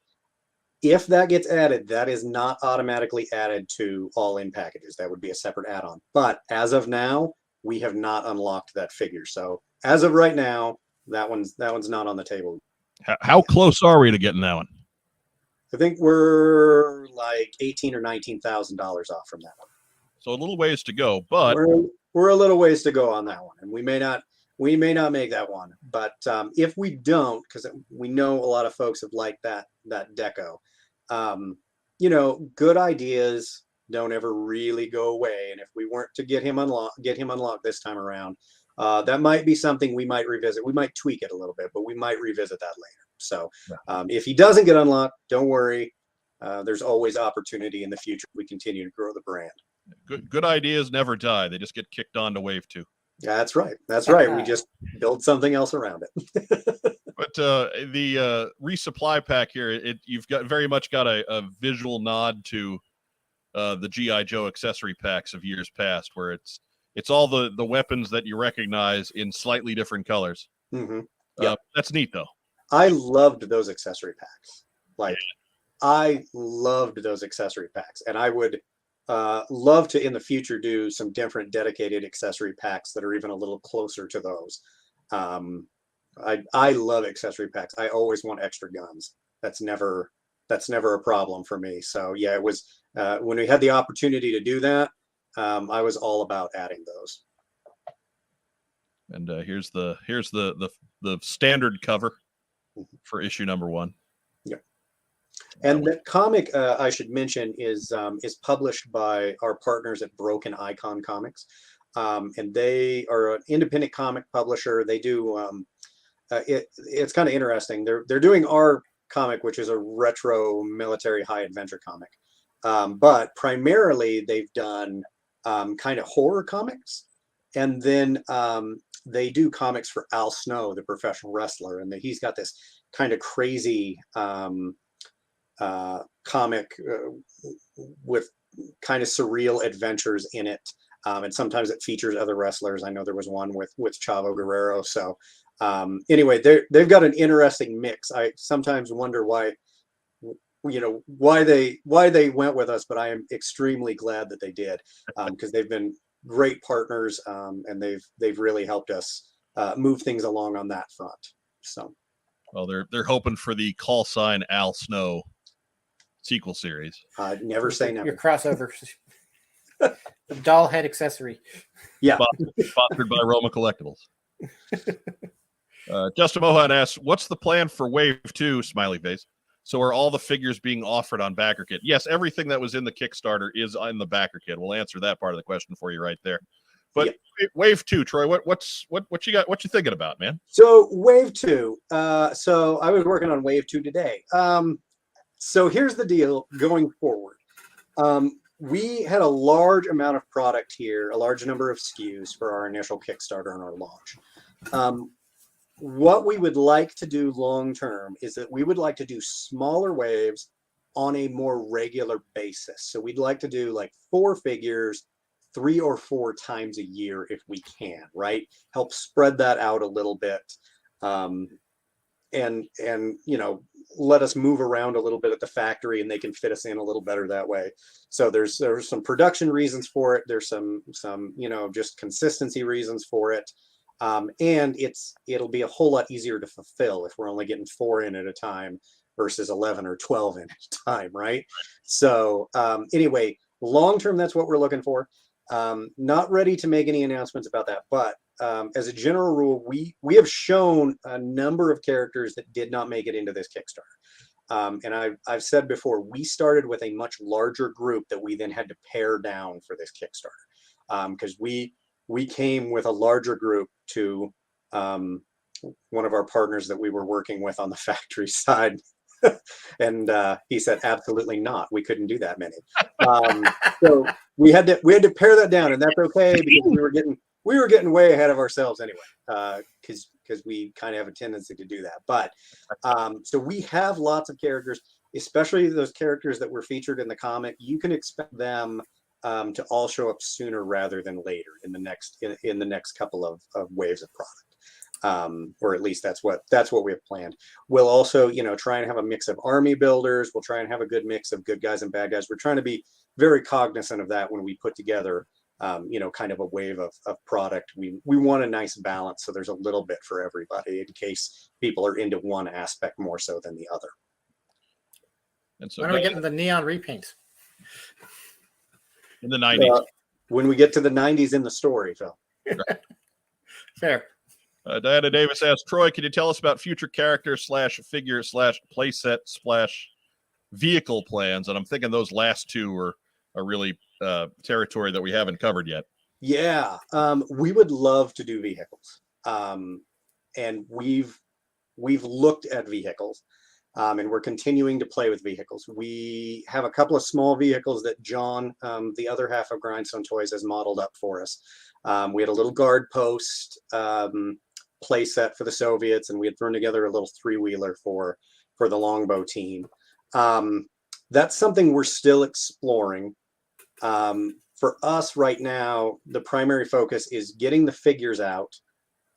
If that gets added, that is not automatically added to all-in packages. That would be a separate add-on. But as of now, we have not unlocked that figure. So as of right now, that one's not on the table. How close are we to getting that one? I think we're like $18,000 or $19,000 off from that one. So a little ways to go, but we're a little ways to go on that one, and we may not make that one. But if we don't, because we know a lot of folks have liked that deco, you know, good ideas don't ever really go away. And if we weren't to get him unlocked this time around, that might be something we might revisit. We might tweak it a little bit, but we might revisit that later. So if he doesn't get unlocked, don't worry. There's always opportunity in the future. We continue to grow the brand. Good ideas never die. They just get kicked on to wave 2. That's right. That's right. We just build something else around it. But the resupply pack here, you've got very much got a visual nod to the G.I. Joe accessory packs of years past, where it's all the weapons that you recognize in slightly different colors. Mm-hmm. Yeah, that's neat though. I loved those accessory packs. I loved those accessory packs, and I would love to in the future do some different dedicated accessory packs that are even a little closer to those. I love accessory packs. I always want extra guns. That's never a problem for me. So yeah, it was when we had the opportunity to do that, I was all about adding those. And here's the standard cover for issue number 1. Yep. And the comic, I should mention, is published by our partners at Broken Icon Comics, and they are an independent comic publisher. They do it's kind of interesting. They're doing our comic, which is a retro military high adventure comic, but primarily they've done kind of horror comics, and then they do comics for Al Snow, the professional wrestler, and he's got this kind of crazy comic with kind of surreal adventures in it, and sometimes it features other wrestlers. I know there was one with Chavo Guerrero. So anyway, they've got an interesting mix. I sometimes wonder why they went with us, but I am extremely glad that they did, because they've been great partners, and they've really helped us move things along on that front. So, well, they're hoping for the Callsign Al Snow sequel series. Never say never. Your crossover. The doll head accessory. Yeah. Sponsored by Roma Collectibles. Justin Mohan asks, what's the plan for Wave 2, smiley face? So are all the figures being offered on BackerKit? Yes, everything that was in the Kickstarter is in the BackerKit. We'll answer that part of the question for you right there. But yeah. Wave 2, Troy, what you got? What you thinking about, man? So Wave 2. So I was working on Wave 2 today. So here's the deal going forward. We had a large amount of product here, a large number of SKUs for our initial Kickstarter and our launch. What we would like to do long term is that we would like to do smaller waves on a more regular basis. So we'd like to do like 4 figures 3 or 4 times a year if we can, right? Help spread that out a little bit. And let us move around a little bit at the factory, and they can fit us in a little better that way. So there's some production reasons for it. There's some just consistency reasons for it. And it'll be a whole lot easier to fulfill if we're only getting 4 in at a time versus 11 or 12 in at a time, right? So anyway, long term, that's what we're looking for. Not ready to make any announcements about that, but as a general rule, we have shown a number of characters that did not make it into this Kickstarter. And I've said before, we started with a much larger group that we then had to pare down for this Kickstarter, because we came with a larger group to one of our partners that we were working with on the factory side. And he said, absolutely not. We couldn't do that many. So we had to pare that down, and that's okay, because we were getting way ahead of ourselves anyway, because we kind of have a tendency to do that. But so we have lots of characters, especially those characters that were featured in the comic. You can expect them to all show up sooner rather than later in the next couple of waves of product. Or at least that's what we have planned. We'll also, try and have a mix of army builders. We'll try and have a good mix of good guys and bad guys. We're trying to be very cognizant of that when we put together, kind of a wave of product. We want a nice balance, so there's a little bit for everybody in case people are into one aspect more so than the other. And so when are we getting the neon repaints? In the 90s. When we get to the 90s in the story, Phil. Right. Fair. Diana Davis asks, Troy, can you tell us about future character / figure / playset / vehicle plans? And I'm thinking those last 2 are really territory that we haven't covered yet. Yeah, we would love to do vehicles, and we've looked at vehicles, and we're continuing to play with vehicles. We have a couple of small vehicles that John, the other half of Grindstone Toys, has modeled up for us. We had a little guard post play set for the Soviets, and we had thrown together a little 3-wheeler for the Longbow team. That's something we're still exploring. For us right now, the primary focus is getting the figures out,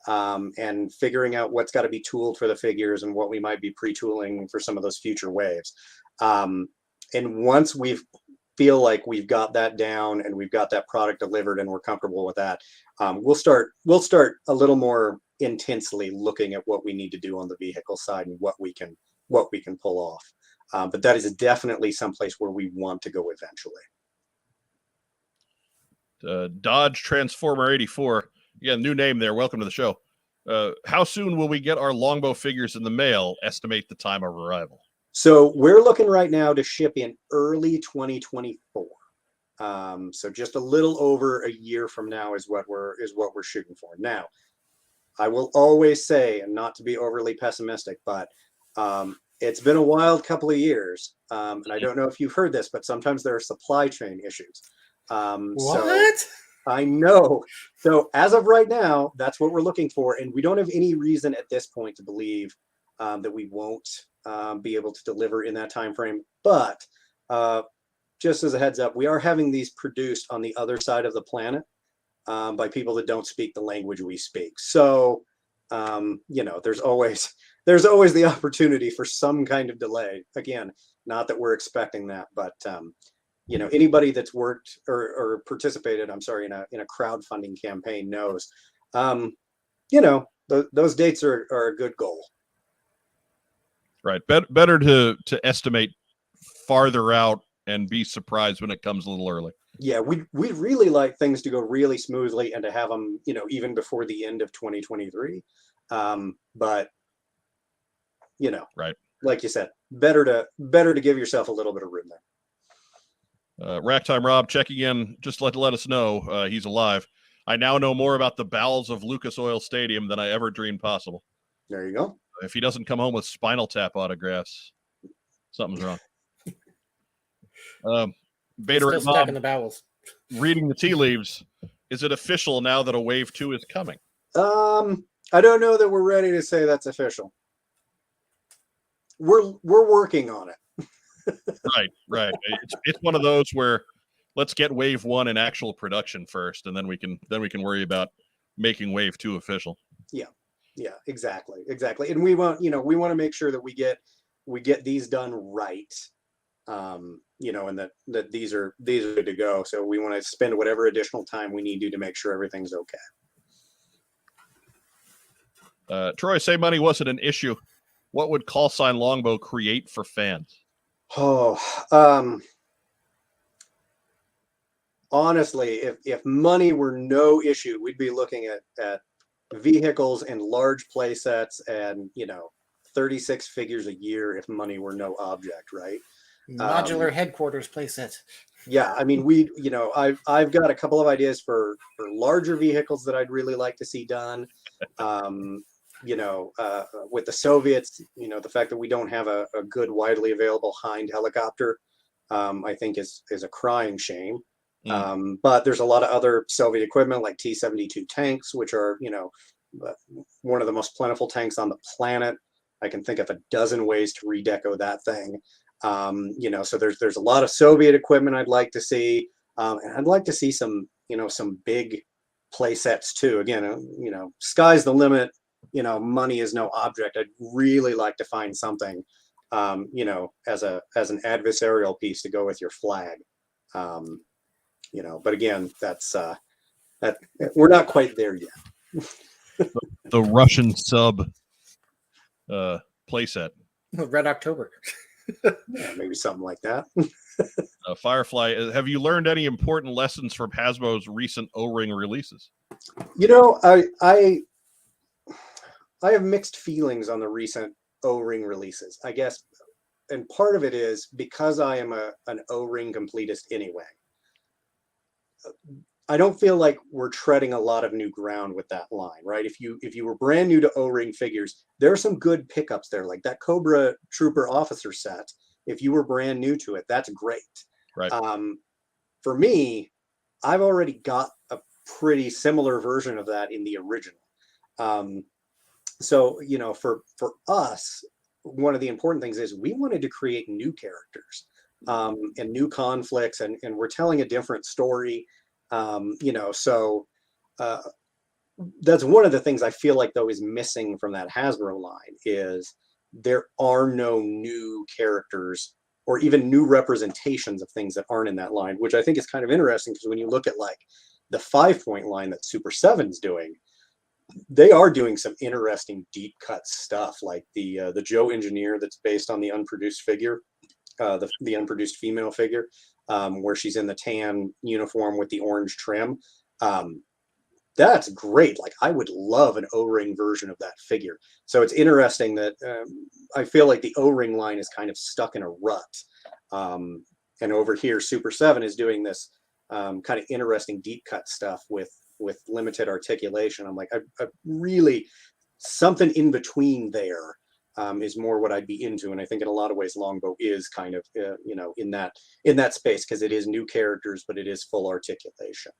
and figuring out what's got to be tooled for the figures and what we might be pre-tooling for some of those future waves. And once we feel like we've got that down and we've got that product delivered and we're comfortable with that, we'll start a little more intensely looking at what we need to do on the vehicle side and what we can pull off. But that is definitely someplace where we want to go eventually. Dodge Transformer 84. Again, new name there. Welcome to the show. How soon will we get our Longbow figures in the mail? Estimate the time of arrival. So we're looking right now to ship in early 2024. So just a little over a year from now is what we're shooting for. Now, I will always say, and not to be overly pessimistic, but it's been a wild couple of years, and I don't know if you've heard this, but sometimes there are supply chain issues. What? So I know. So as of right now, that's what we're looking for, and we don't have any reason at this point to believe that we won't be able to deliver in that time frame. But just as a heads up, we are having these produced on the other side of the planet by people that don't speak the language we speak. So there's always the opportunity for some kind of delay. Again, not that we're expecting that, but anybody that's worked or participated, I'm sorry, in a crowdfunding campaign knows, those dates are a good goal. Right. Better to estimate farther out and be surprised when it comes a little early. Yeah, we really like things to go really smoothly and to have them, even before the end of 2023. But right, like you said, better to give yourself a little bit of room there. Racktime Rob checking in, just let us know he's alive. I now know more about the bowels of Lucas Oil Stadium than I ever dreamed possible. There you go. If he doesn't come home with Spinal Tap autographs, something's wrong. Bader Still and stuck Bob, in the bowels. reading the tea leaves. Is it official now that a wave 2 is coming? I don't know that we're ready to say that's official. We're working on it. Right. It's one of those where let's get wave 1 in actual production first, and then we can worry about making wave 2 official. Yeah, exactly. And we want to make sure that we get these done right. And that these are good to go. So we want to spend whatever additional time we need to make sure everything's okay. Troy, say money wasn't an issue. What would Callsign Longbow create for fans? Honestly, if money were no issue, we'd be looking at vehicles and large play sets and 36 figures a year if money were no object, right? Modular headquarters playset. Yeah, I mean, I've got a couple of ideas for larger vehicles that I'd really like to see done. With the Soviets, the fact that we don't have a good, widely available Hind helicopter, I think is a crying shame. But there's a lot of other Soviet equipment like T-72 tanks, which are, one of the most plentiful tanks on the planet. I can think of a dozen ways to redeco that thing. So there's a lot of Soviet equipment I'd like to see. And I'd like to see some big play sets too. Again, sky's the limit. Money is no object. I'd really like to find something, as an adversarial piece to go with your flag. But again, that's that we're not quite there yet. The Russian sub playset. Red October. Yeah, maybe something like that. Firefly, have you learned any important lessons from Hasbro's recent O-ring releases? I have mixed feelings on the recent O-ring releases, I guess, and part of it is because I am an O-ring completist anyway. I don't feel like we're treading a lot of new ground with that line, right? If you were brand new to O-ring figures, there are some good pickups there, like that Cobra Trooper Officer set. If you were brand new to it, that's great. Right. For me, I've already got a pretty similar version of that in the original. So for us, one of the important things is we wanted to create new characters and new conflicts, and we're telling a different story. So that's one of the things I feel like though is missing from that Hasbro line is there are no new characters or even new representations of things that aren't in that line, which I think is kind of interesting because when you look at like the 5-point line that Super 7's doing, they are doing some interesting deep cut stuff, like the Joe Engineer that's based on the unproduced figure, the unproduced female figure, where she's in the tan uniform with the orange trim. That's great. Like, I would love an O-ring version of that figure. So it's interesting that I feel like the O-ring line is kind of stuck in a rut. And over here, Super 7 is doing this kind of interesting deep cut stuff with limited articulation. I'm like, I really, something in between there is more what I'd be into. And I think in a lot of ways, Longbow is kind of, in that space, because it is new characters, but it is full articulation.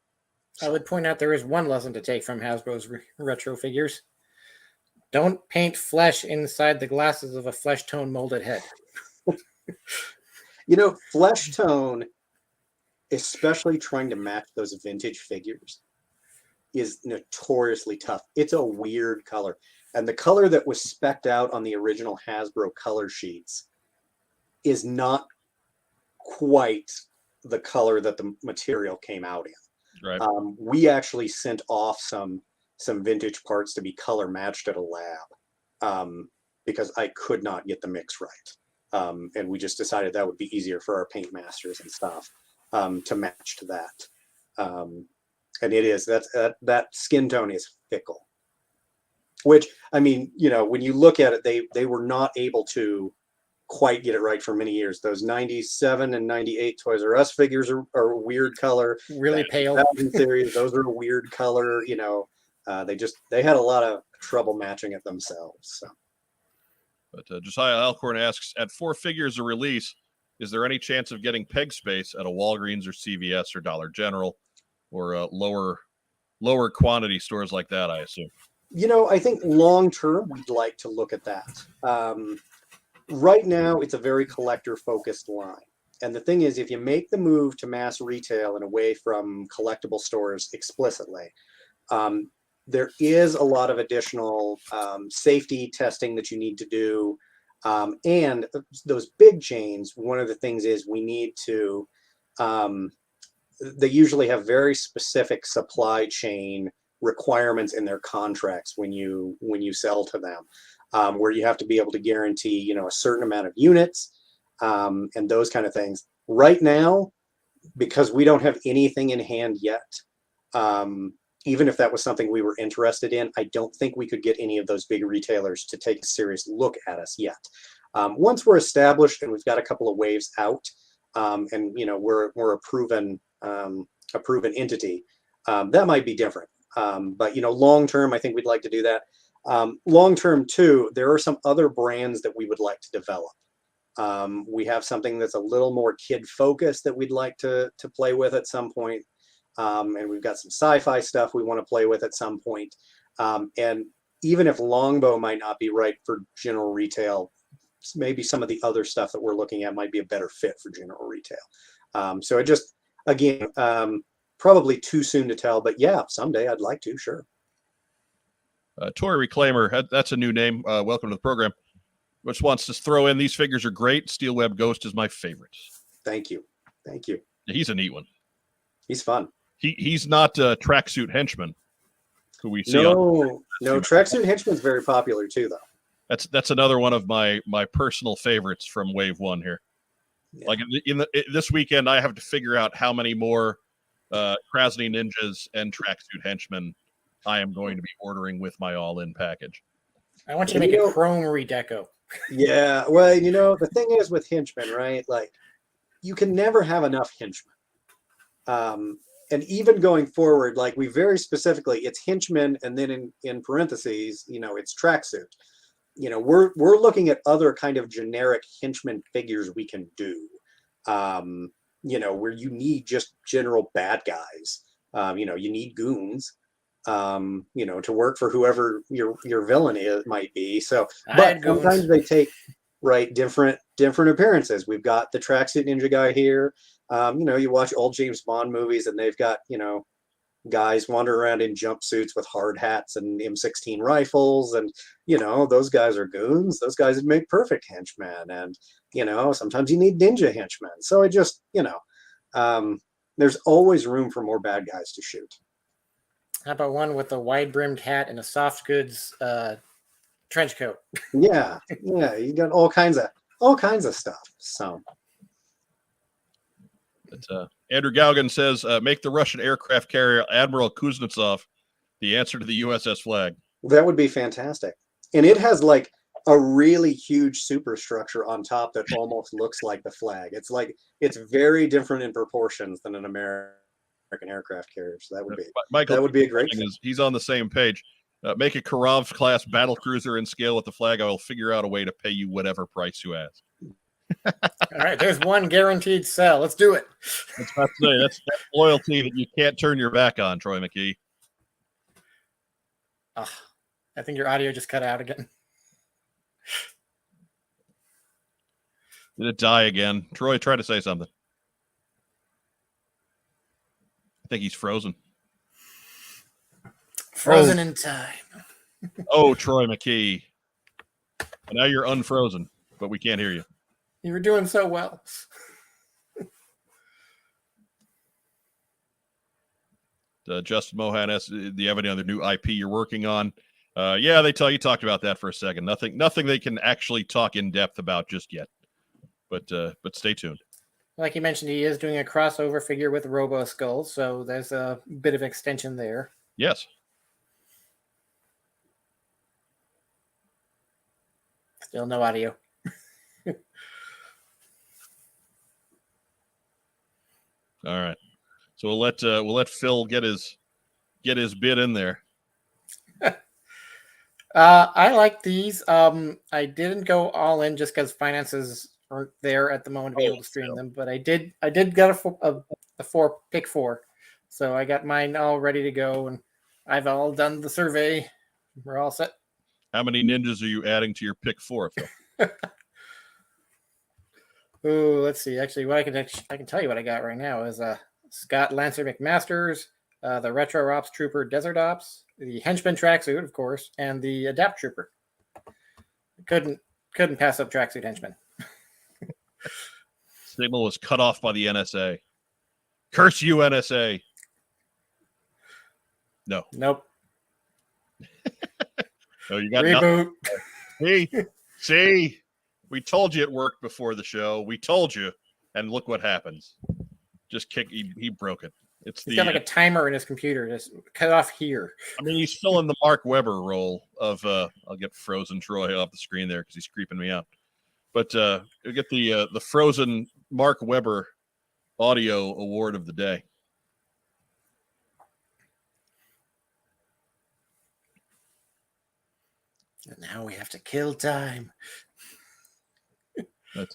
I would point out there is one lesson to take from Hasbro's retro figures. Don't paint flesh inside the glasses of a flesh tone molded head. Flesh tone, especially trying to match those vintage figures, is notoriously tough. It's a weird color. And the color that was spec'd out on the original Hasbro color sheets is not quite the color that the material came out in. Right. We actually sent off some vintage parts to be color matched at a lab because I could not get the mix right. And we just decided that would be easier for our paint masters and stuff to match to that. And it is, that skin tone is fickle, which, I mean, when you look at it, they were not able to quite get it right for many years. Those 97 and 98 Toys R Us figures are a weird color. Really pale. Series, those are a weird color. They had a lot of trouble matching it themselves. So. But Josiah Alcorn asks, at 4 figures a release, is there any chance of getting peg space at a Walgreens or CVS or Dollar General or lower quantity stores like that, I assume? I think long term, we'd like to look at that. Right now, it's a very collector-focused line. And the thing is, if you make the move to mass retail and away from collectible stores explicitly, there is a lot of additional safety testing that you need to do. And those big chains, one of the things is we need to, they usually have very specific supply chain requirements in their contracts when you sell to them. Where you have to be able to guarantee, a certain amount of units and those kind of things. Right now, because we don't have anything in hand yet, even if that was something we were interested in, I don't think we could get any of those big retailers to take a serious look at us yet. Once we're established and we've got a couple of waves out, and we're a proven entity, that might be different. But long term, I think we'd like to do that. Long term too, there are some other brands that we would like to develop. We have something that's a little more kid focused that we'd like to play with at some point. And we've got some sci-fi stuff we want to play with at some point. And even if Longbow might not be right for general retail, maybe some of the other stuff that we're looking at might be a better fit for general retail. So it just, again, probably too soon to tell, but yeah, someday I'd like to, sure. Toy Reclaimer, that's a new name. Welcome to the program. Which wants to throw in, these figures are great. Steel Web Ghost is my favorite. Thank you. He's a neat one. He's fun. He's not a tracksuit henchman who we see. No, tracksuit henchman's very popular too, though. That's another one of my personal favorites from Wave 1 here. Yeah. Like this weekend, I have to figure out how many more Krasny Ninjas and tracksuit henchmen I am going to be ordering with my all-in package. I want you to make a chrome redeco. Yeah, well, the thing is with henchmen, right? Like, you can never have enough henchmen. And even going forward, like, we very specifically, it's henchmen, and then in parentheses, it's tracksuit. We're looking at other kind of generic henchman figures we can do. Where you need just general bad guys. You need goons. To work for whoever your villain might be. So, but sometimes they take different appearances. We've got the tracksuit ninja guy here. You watch old James Bond movies, and they've got guys wander around in jumpsuits with hard hats and M16 rifles, and those guys are goons. Those guys would make perfect henchmen, and sometimes you need ninja henchmen. So it just there's always room for more bad guys to shoot. How about one with a wide-brimmed hat and a soft goods trench coat? Yeah, you got all kinds of stuff. So, Andrew Gaugan says, make the Russian aircraft carrier Admiral Kuznetsov The answer to the USS Flag. That would be fantastic. And it has like a really huge superstructure on top that almost looks like the flag. It's very different in proportions than an American aircraft carrier. So Michael, that would be a great thing. He's on the same page. Make a Karav's class battle cruiser in scale with the flag. I will figure out a way to pay you whatever price you ask. All right, there's one guaranteed sell. Let's do it. That's not to say that's loyalty that you can't turn your back on, Troy McKee. I think your audio just cut out again. Did it die again? Troy, try to say something. I think he's frozen. Frozen in time. Oh, Troy McKee. Now you're unfrozen, but we can't hear you. You were doing so well. Justin Mohan asks, do you have any other new IP you're working on? Yeah, they talked about that for a second. Nothing they can actually talk in depth about just yet. But stay tuned. Like you mentioned, he is doing a crossover figure with Robo Skull, so there's a bit of extension there. Yes. Still no audio. All right. So we'll let Phil get his bid in there. I like these. I didn't go all in just because finances aren't there at the moment to be able to stream them, but I did get a pick four, so I got mine all ready to go, and I've all done the survey. We're all set. How many ninjas are you adding to your pick four, Phil? Oh, let's see. Actually, what I can tell you what I got right now is Scott Lancer McMasters, the Retro Ops Trooper Desert Ops, the Henchman Tracksuit, of course, and the Adapt Trooper. Couldn't pass up Tracksuit Henchman. Signal was cut off by the NSA. Curse you, NSA. No. Nope. No, you got reboot. See, we told you it worked before the show. We told you, and look what happens. Just he broke it. He's got like a timer in his computer. Just cut off here. I mean, he's still in the Mark Webber role of. I'll get Frozen Troy off the screen there because he's creeping me out. But you'll get the Frozen Mark Webber audio award of the day. And now we have to kill time. That's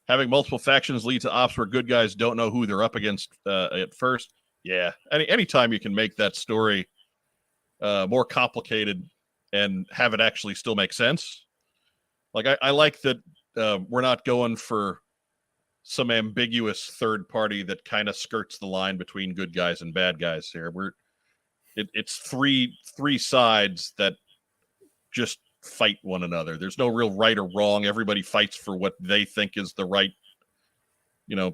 having multiple factions lead to ops where good guys don't know who they're up against at first. Yeah, anytime you can make that story more complicated and have it actually still make sense. Like I like that we're not going for some ambiguous third party that kind of skirts the line between good guys and bad guys here. It's three sides that just fight one another. There's no real right or wrong. Everybody fights for what they think is the right, the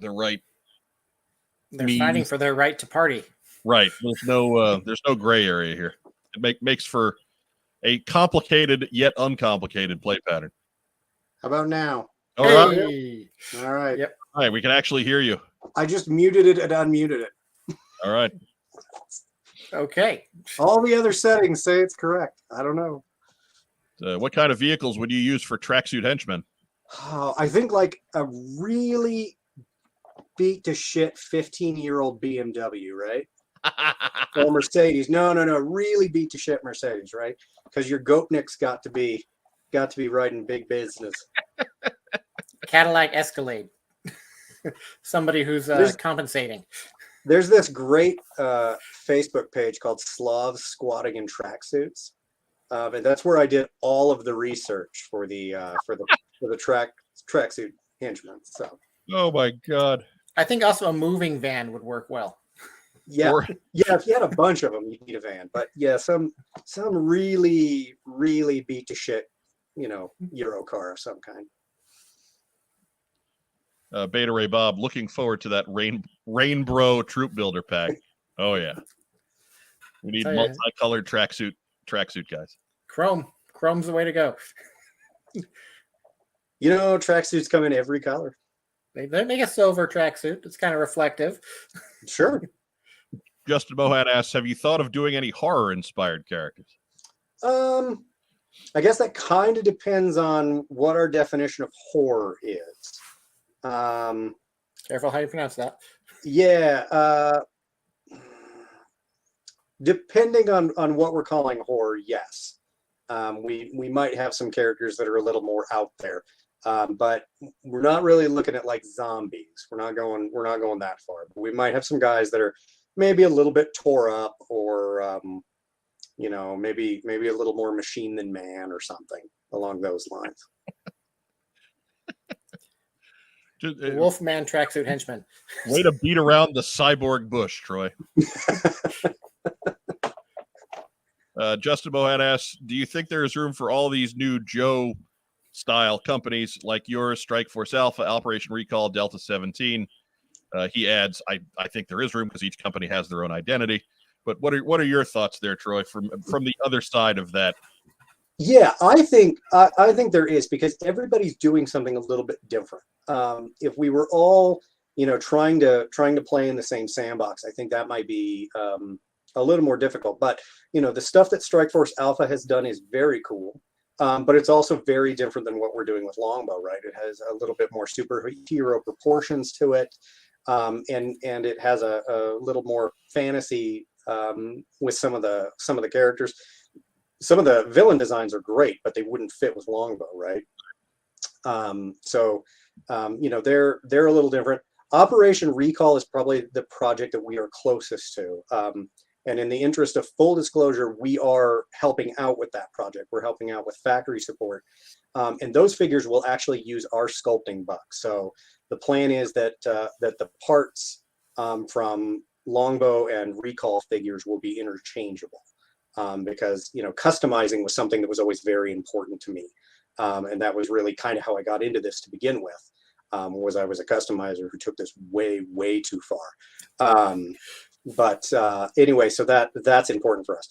right. They're fighting for their right to party. Right. There's no gray area here. It makes for a complicated yet uncomplicated play pattern. How about now? All right. Hey. All right. Yep. All right. We can actually hear you. I just muted it and unmuted it. All right. Okay. All the other settings say it's correct. I don't know. What kind of vehicles would you use for tracksuit henchmen? Oh, I think like a really beat to shit 15-year-old BMW, right? Or Mercedes. No. Really beat to shit Mercedes, right? Because your goatnick's got to be riding big business. Cadillac Escalade. Somebody who's compensating. There's this great Facebook page called Slavs Squatting in Tracksuits, and that's where I did all of the research for the tracksuit henchmen. So, oh my god! I think also a moving van would work well. Yeah, if you had a bunch of them, you'd need a van. But yeah, some really beat to shit, Euro car of some kind. Beta Ray Bob, looking forward to that Rainbow Troop Builder pack. Oh yeah, we need multicolored tracksuit guys. Chrome's the way to go. Tracksuits come in every color. They make a silver tracksuit. It's kind of reflective. Sure. Justin Mohan asks, have you thought of doing any horror-inspired characters? I guess that kind of depends on what our definition of horror is. Careful how you pronounce that. Yeah. Depending on what we're calling horror, yes. We might have some characters that are a little more out there. But we're not really looking at like zombies. We're not going that far. But we might have some guys that are maybe a little bit tore up, or maybe a little more machine than man or something along those lines. Wolfman tracksuit henchman. Way to beat around the cyborg bush, Troy. Justin Mohan asks, do you think there is room for all these new Joe style companies like yours, Strikeforce Alpha, Operation Recall, Delta 17? He adds, I think there is room because each company has their own identity. But what are your thoughts there, Troy, from the other side of that? Yeah, I think there is, because everybody's doing something a little bit different. If we were all, trying to play in the same sandbox, I think that might be a little more difficult. But the stuff that Strikeforce Alpha has done is very cool. But it's also very different than what we're doing with Longbow, right? It has a little bit more superhero proportions to it, and it has a little more fantasy with some of the characters. Some of the villain designs are great, but they wouldn't fit with Longbow, right? They're a little different. Operation Recall is probably the project that we are closest to. And in the interest of full disclosure, we are helping out with that project. We're helping out with factory support. And those figures will actually use our sculpting bucks. So the plan is that the parts from Longbow and Recall figures will be interchangeable. Because customizing was something that was always very important to me, and that was really kind of how I got into this to begin with. Was I was a customizer who took this way too far. But anyway, so that's important for us.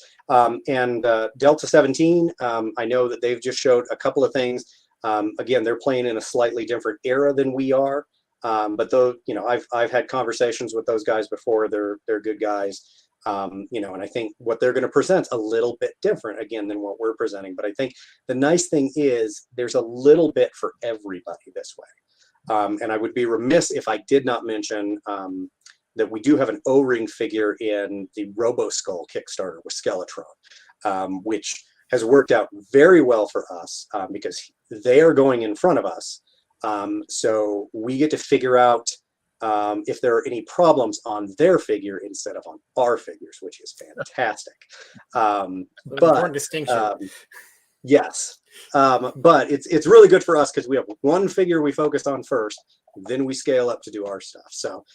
And Delta 17, I know that they've just showed a couple of things. Again, they're playing in a slightly different era than we are. But though I've had conversations with those guys before. They're good guys. And I think what they're going to present is a little bit different again than what we're presenting. But I think the nice thing is there's a little bit for everybody this way. And I would be remiss if I did not mention that we do have an O-ring figure in the RoboSkull Kickstarter with Skeletron, which has worked out very well for us because they are going in front of us. So we get to figure out if there are any problems on their figure instead of on our figures, which is fantastic. Important distinction. Yes. But it's really good for us because we have one figure we focus on first, then we scale up to do our stuff. So,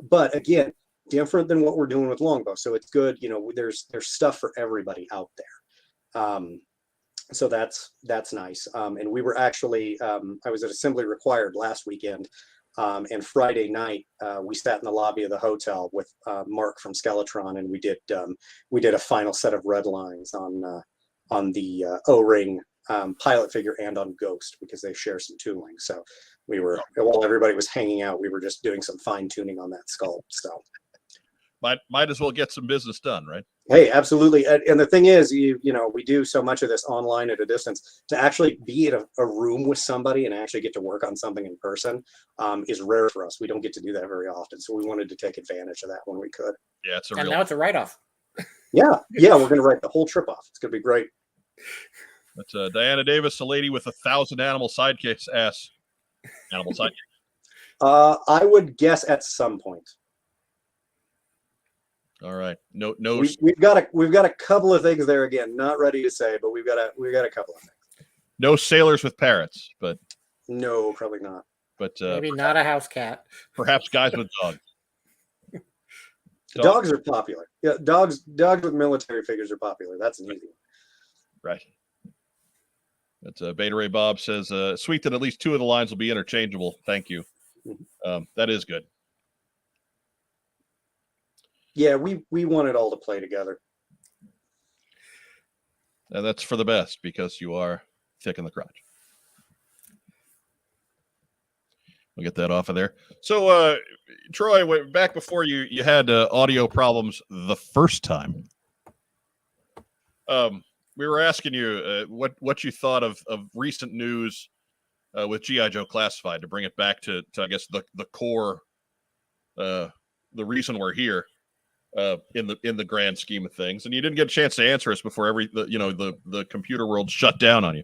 but again, different than what we're doing with Longbow. So it's good. There's stuff for everybody out there. So that's nice. And we were actually, I was at Assembly Required last weekend. And Friday night, we sat in the lobby of the hotel with Mark from Skeletron, and we did a final set of red lines on the O-ring pilot figure and on Ghost because they share some tooling. So we were, while everybody was hanging out, we were just doing some fine tuning on that sculpt. So might as well get some business done, right? Hey, absolutely. And the thing is, we do so much of this online at a distance. To actually be in a room with somebody and actually get to work on something in person is rare for us. We don't get to do that very often. So we wanted to take advantage of that when we could. Yeah, now it's a write-off. Yeah, we're going to write the whole trip off. It's going to be great. That's Diana Davis, a lady with 1,000 animal sidekicks, asks, animal sidekick? I would guess at some point. All right. No. We've got a couple of things there. Again, not ready to say, but we've got a couple of things. No sailors with parrots, but no, probably not. But maybe not a house cat. Perhaps guys with dogs. Dogs are popular. Yeah, dogs with military figures are popular. That's an easy one. Right. That's Beta Ray Bob says, sweet that at least two of the lines will be interchangeable. Thank you. That is good. Yeah, we want it all to play together. And that's for the best because you are thick in the crotch. We'll get that off of there. So, Troy, back before you had audio problems the first time, we were asking you what you thought of recent news with G.I. Joe Classified, to bring it back to I guess the core, the reason we're here in the grand scheme of things. And you didn't get a chance to answer us before the computer world shut down on you.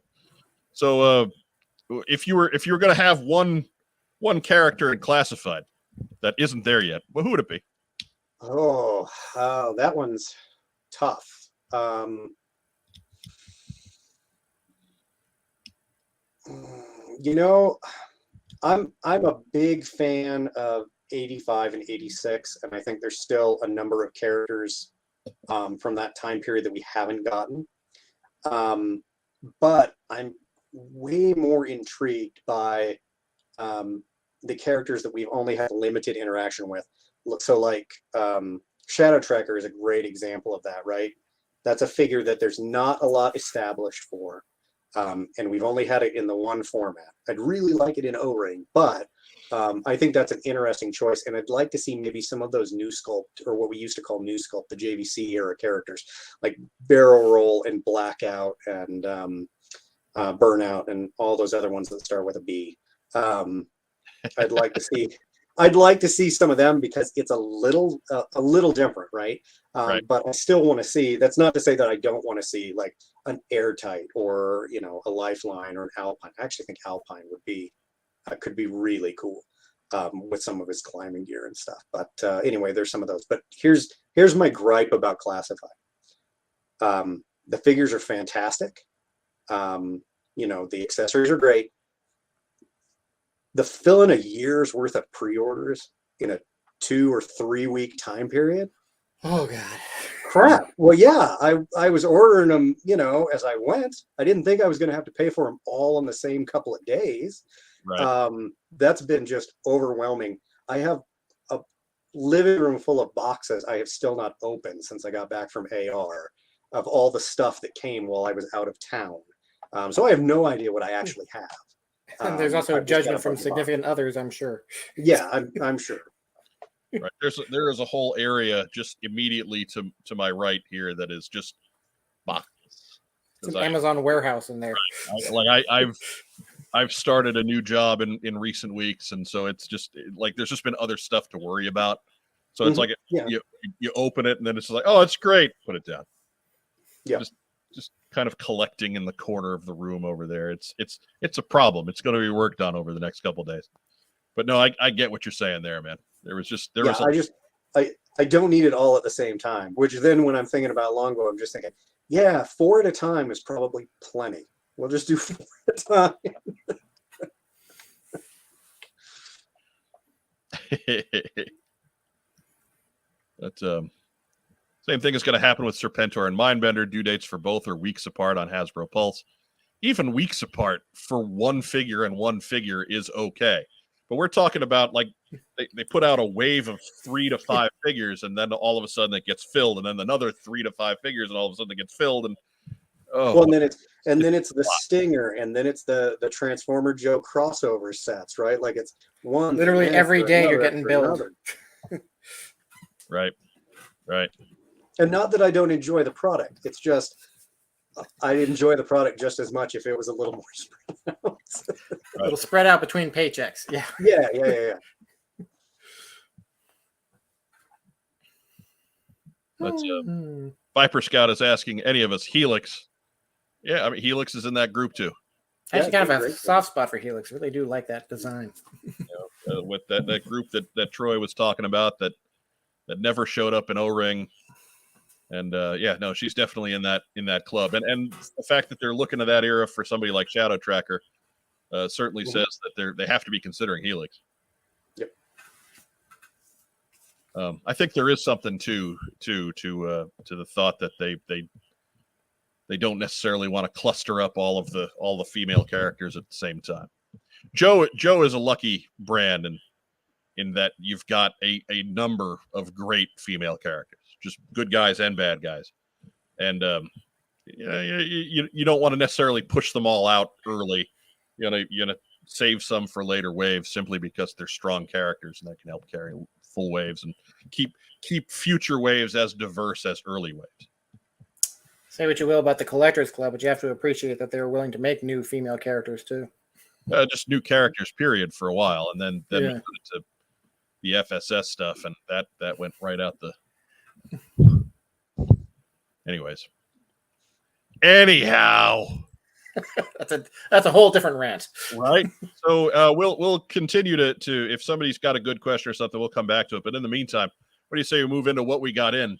So if you were going to have one character in Classified that isn't there yet, well, who would it be? Oh, that one's tough. You know, I'm a big fan of 85 and 86, and I think there's still a number of characters from that time period that we haven't gotten. But I'm way more intrigued by the characters that we've only had limited interaction with. So like Shadow Tracker is a great example of that, right? That's a figure that there's not a lot established for. And we've only had it in the one format. I'd really like it in O-Ring, but I think that's an interesting choice. And I'd like to see maybe some of those new sculpt, or what we used to call new sculpt, the JVC era characters, like Barrel Roll and Blackout and Burnout and all those other ones that start with a B. I'd like to see some of them, because it's a little different, right? Right. But I still want to see. That's not to say that I don't want to see like an Airtight or a Lifeline or an Alpine. I actually think Alpine would be could be really cool with some of his climbing gear and stuff. But anyway, there's some of those. But here's my gripe about Classified. The figures are fantastic. The accessories are great. The fill in a year's worth of pre-orders in a 2 or 3 week time period. Oh God. Crap. Well, yeah, I was ordering them, as I went. I didn't think I was going to have to pay for them all in the same couple of days. Right. That's been just overwhelming. I have a living room full of boxes I have still not opened since I got back from AR, of all the stuff that came while I was out of town. So I have no idea what I actually have. And there's also I've just got judgment a from bunch of significant others, I'm sure. Yeah, I'm sure. Right. There is a whole area just immediately to my right here that is just boxes. It's an Amazon warehouse in there. I've started a new job in recent weeks, and so it's just like there's just been other stuff to worry about. So it's like you open it and then it's just like, oh, it's great, put it down. Yeah. Just kind of collecting in the corner of the room over there. It's a problem. It's going to be worked on over the next couple of days. But no, I get what you're saying there, man. I don't need it all at the same time, which then when I'm thinking about Longbow, I'm just thinking, yeah, 4 at a time is probably plenty. We'll just do 4 at a time. But same thing is going to happen with Serpentor and Mindbender. Due dates for both are weeks apart on Hasbro Pulse. Even weeks apart for one figure and one figure is okay. But we're talking about like they put out a wave of 3 to 5 figures, and then all of a sudden it gets filled, and then another 3 to 5 figures, and all of a sudden it gets filled, and and then it's the Stinger, and then it's the Transformer Joe crossover sets, right? Like it's one literally every day you're getting billed. Right. And not that I don't enjoy the product. It's just I enjoy the product just as much if it was a little more spread out. A little spread out between paychecks. Yeah. Yeah. But Viper Scout is asking any of us Helix. Yeah, I mean Helix is in that group too. I actually kind of have a soft spot for Helix. Really do like that design. With that group that Troy was talking about that never showed up in O-Ring. And she's definitely in that club. And the fact that they're looking at that era for somebody like Shadow Tracker certainly says that they have to be considering Helix. Yep. I think there is something to the thought that they don't necessarily want to cluster up all the female characters at the same time. Joe is a lucky brand in that you've got a number of great female characters, just good guys and bad guys. And you don't want to necessarily push them all out early. You know, save some for later waves simply because they're strong characters and that can help carry full waves and keep future waves as diverse as early waves. Say what you will about the Collectors Club, but you have to appreciate that they were willing to make new female characters too. Just new characters, period, for a while, and then we Yeah. went to the FSS stuff, and that went right out the. Anyhow, that's a whole different rant. right? So we'll continue to if somebody's got a good question or something, we'll come back to it. But in the meantime, what do you say we move into what we got in?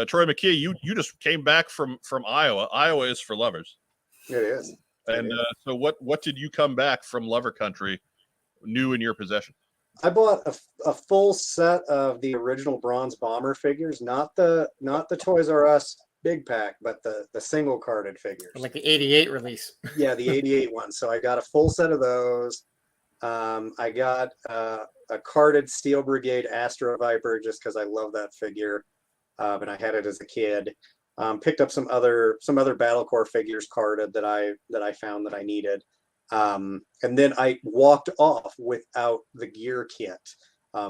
Troy McKee, you just came back from Iowa. Iowa is for lovers. It is. And so what did you come back from Lover Country new in your possession? I bought a full set of the original Bronze Bomber figures, not the Toys R Us big pack, but the single carded figures. Like the 88 release. Yeah, the 88 one. So I got a full set of those. I got a carded Steel Brigade Astro Viper just because I love that figure. And I had it as a kid. Picked up some other Battle Corps figures carded that I found that I needed. And then I walked off without the gear kit,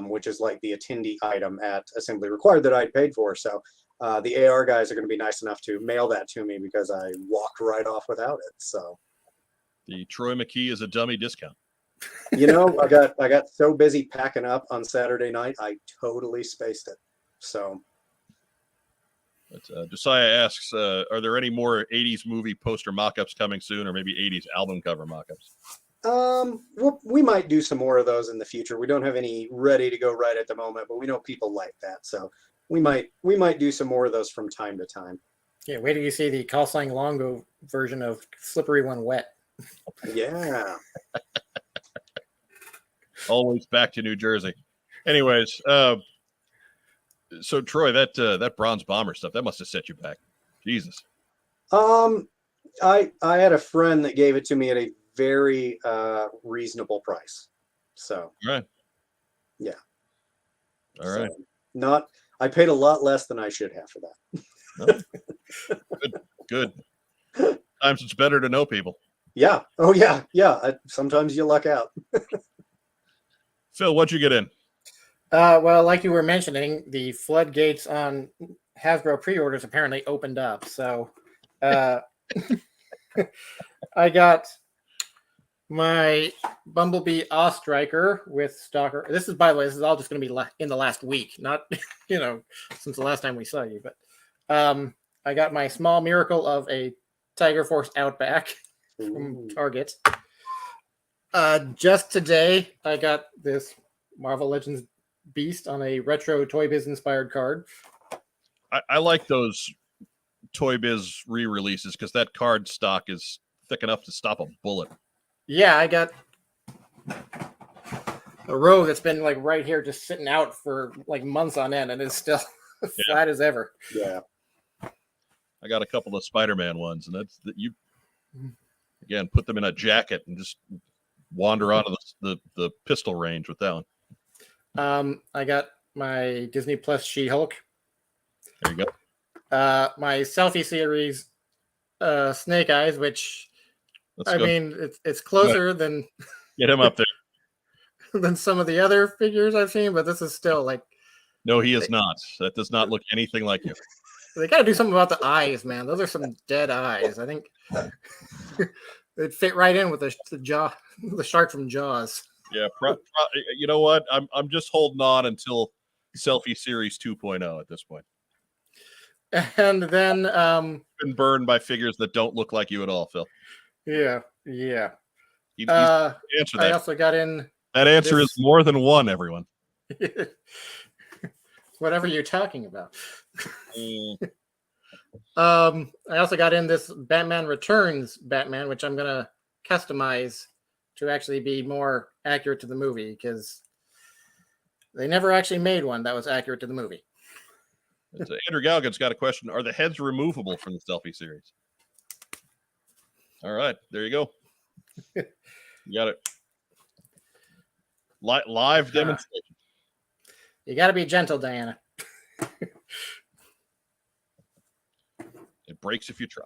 which is like the attendee item at Assembly Required that I'd paid for. So the AR guys are going to be nice enough to mail that to me because I walked right off without it. So the Troy McKee is a dummy discount. I got so busy packing up on Saturday night, I totally spaced it. So. But, Josiah asks, are there any more 80s movie poster mock-ups coming soon, or maybe 80s album cover mock-ups? We might do some more of those in the future. We don't have any ready to go right at the moment, but we know people like that. So we might do some more of those from time to time. Yeah, wait till you see the Callsign Longbow version of Slippery When Wet. Yeah. Always back to New Jersey. Anyways, so Troy, that Bronze Bomber stuff, that must have set you back. Jesus. I had a friend that gave it to me at a very reasonable price. So All right. Yeah. All right. I paid a lot less than I should have for that. Good. Sometimes it's better to know people. Yeah. Oh yeah. Yeah. Sometimes you luck out. Phil, what'd you get in? Well, like you were mentioning, the floodgates on Hasbro pre-orders apparently opened up. So I got my Bumblebee Ostriker with Stalker. This is, by the way, this is all just going to be in the last week, not, since the last time we saw you. But I got my Small Miracle of a Tiger Force Outback from Target. Just today, I got this Marvel Legends Beast on a retro Toy Biz inspired card. I like those Toy Biz re-releases because that card stock is thick enough to stop a bullet. Yeah, I got a row that's been like right here just sitting out for like months on end and is still flat as ever. Yeah. I got a couple of Spider-Man ones, and that's that you again put them in a jacket and just wander onto the pistol range with that one. I got my Disney Plus She-Hulk. There you go. My Selfie series Snake Eyes, which mean it's closer than get him up there than some of the other figures I've seen, but this is still like no, he is not. That does not look anything like you. They got to do something about the eyes, man. Those are some dead eyes. I think it'd fit right in with the shark from Jaws. Yeah, you know what? I'm just holding on until Selfie Series 2.0 at this point. And then been burned by figures that don't look like you at all, Phil. Yeah. Answer that. I also got in. That answer is more than one, everyone. Whatever you're talking about. I also got in this Batman Returns Batman, which I'm gonna customize to actually be more accurate to the movie because they never actually made one that was accurate to the movie. Andrew Galgan's got a question. Are the heads removable from the Selfie series? All right, there you go. You got it. Live demonstration. You got to be gentle, Diana. It breaks if you try.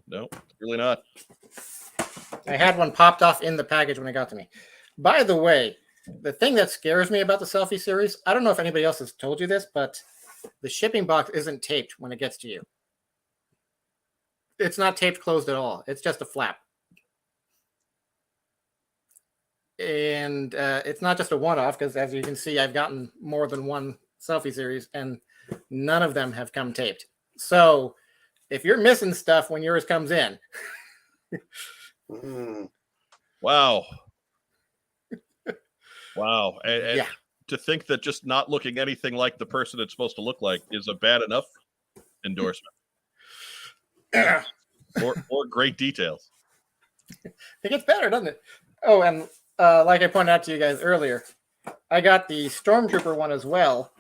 No, really not. I had one popped off in the package when it got to me. By the way, the thing that scares me about the selfie series, I don't know if anybody else has told you this, but the shipping box isn't taped when it gets to you. It's not taped closed at all. It's just a flap. And it's not just a one-off, because as you can see, I've gotten more than one selfie series, and none of them have come taped. So if you're missing stuff when yours comes in. Wow. Wow. And Yeah. to think that just not looking anything like the person it's supposed to look like is a bad enough endorsement. or great details. It gets better, doesn't it? Oh, and like I pointed out to you guys earlier, I got the Stormtrooper one as well.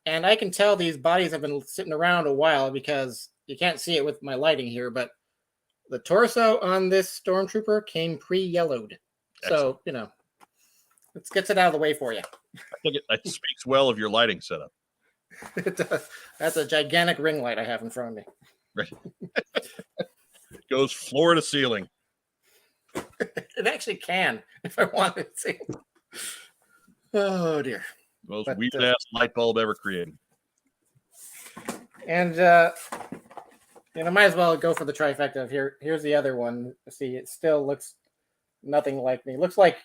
And I can tell these bodies have been sitting around a while because you can't see it with my lighting here, but the torso on this Stormtrooper came pre-yellowed. So, you know, let's get it out of the way for you. I think it speaks well of your lighting setup. It does. That's a gigantic ring light I have in front of me. Right. Goes floor to ceiling. It actually can, if I wanted to. Oh, dear. Most weird-ass light bulb ever created. And, you know, might as well go for the trifecta of here's the other one. See, it still looks nothing like me. It looks like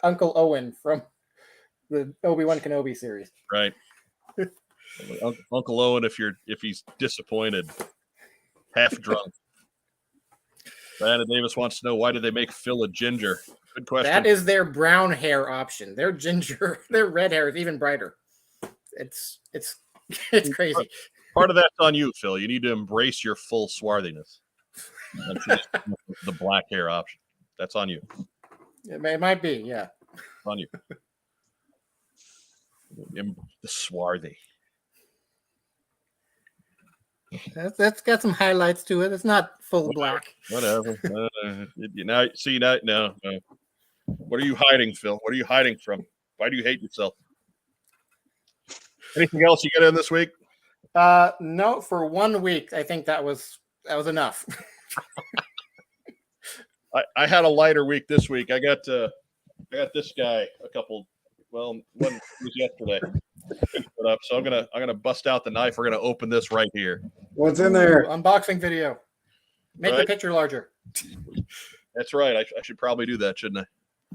Uncle Owen from the Obi-Wan Kenobi series. Right. Uncle Owen, if he's disappointed, half drunk. Diana Davis wants to know, why did they make Phil a ginger? Good question. That is their brown hair option. Their ginger, their red hair is even brighter. It's crazy. Part of that's on you, Phil. You need to embrace your full swarthiness. The black hair option. That's on you. It might be, yeah. On you. The swarthy. That's got some highlights to it. It's not full black. Whatever. No. What are you hiding, Phil? What are you hiding from? Why do you hate yourself? Anything else you got in this week? No, for 1 week, I think that was enough. I had a lighter week this week. I got this guy one was yesterday. So I'm gonna bust out the knife. We're gonna open this right here. What's in there? Unboxing video. Make the picture larger. That's right. I should probably do that, shouldn't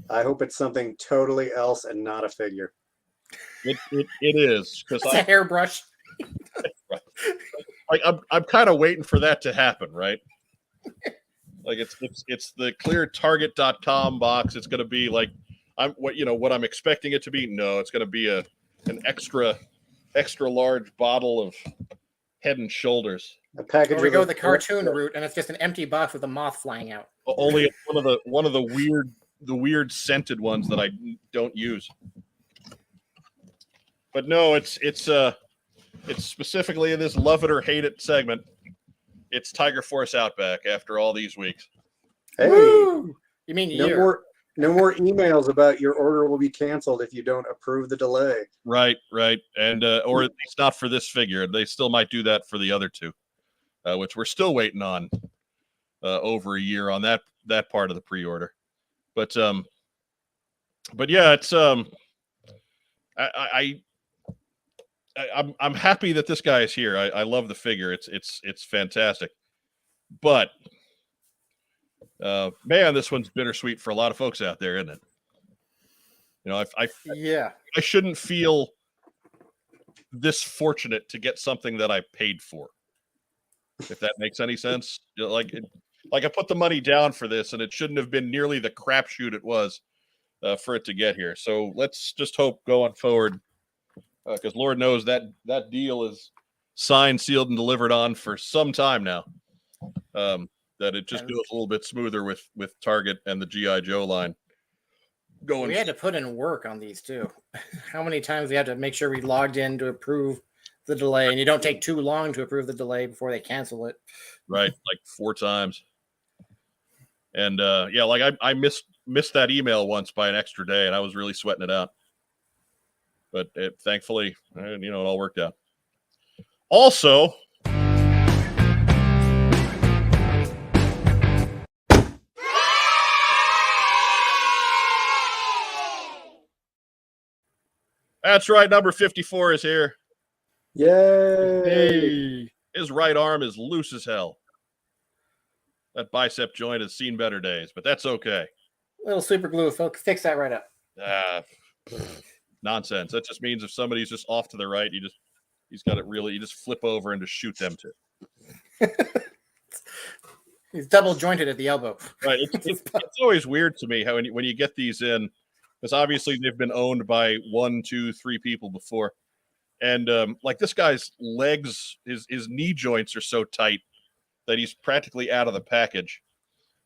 I? I hope it's something totally else and not a figure. It is, because It's a hairbrush. Right. Like I'm kind of waiting for that to happen, right? Like it's the cleartarget.com box. It's going to be like what I'm expecting it to be. No, it's going to be an extra large bottle of Head and Shoulders. A package. Or we go the cartoon route, and it's just an empty box with a moth flying out. Only one of the weird scented ones that I don't use. But no, it's specifically in this love it or hate it segment. It's Tiger Force Outback after all these weeks. Hey, Woo! You mean no more emails about your order will be canceled if you don't approve the delay. Right, and or at least not for this figure. They still might do that for the other two, which we're still waiting on over a year on that part of the pre-order. But yeah, it's I'm happy that this guy is here. I love the figure. It's fantastic. But man, this one's bittersweet for a lot of folks out there, isn't it? You know, I shouldn't feel this fortunate to get something that I paid for. If that makes any sense. You know, like I put the money down for this, and it shouldn't have been nearly the crapshoot it was for it to get here. So let's just hope going forward. Because Lord knows that deal is signed, sealed, and delivered on for some time now. That it just goes a little bit smoother with Target and the G.I. Joe line. We had to put in work on these too. How many times we had to make sure we logged in to approve the delay, and you don't take too long to approve the delay before they cancel it. Right, like 4 times. And like I missed that email once by an extra day, and I was really sweating it out. But thankfully, it all worked out. Also, That's right. Number 54 is here. Yay! Hey. His right arm is loose as hell. That bicep joint has seen better days, but that's okay. Little super glue. Fix that right up. Nonsense. That just means if somebody's just off to the right, he's got it really. You just flip over and just shoot them too. He's double jointed at the elbow. Right. It's always weird to me how when you get these in, because obviously they've been owned by 1, 2, 3 people before. And like this guy's legs, his knee joints are so tight that he's practically out of the package.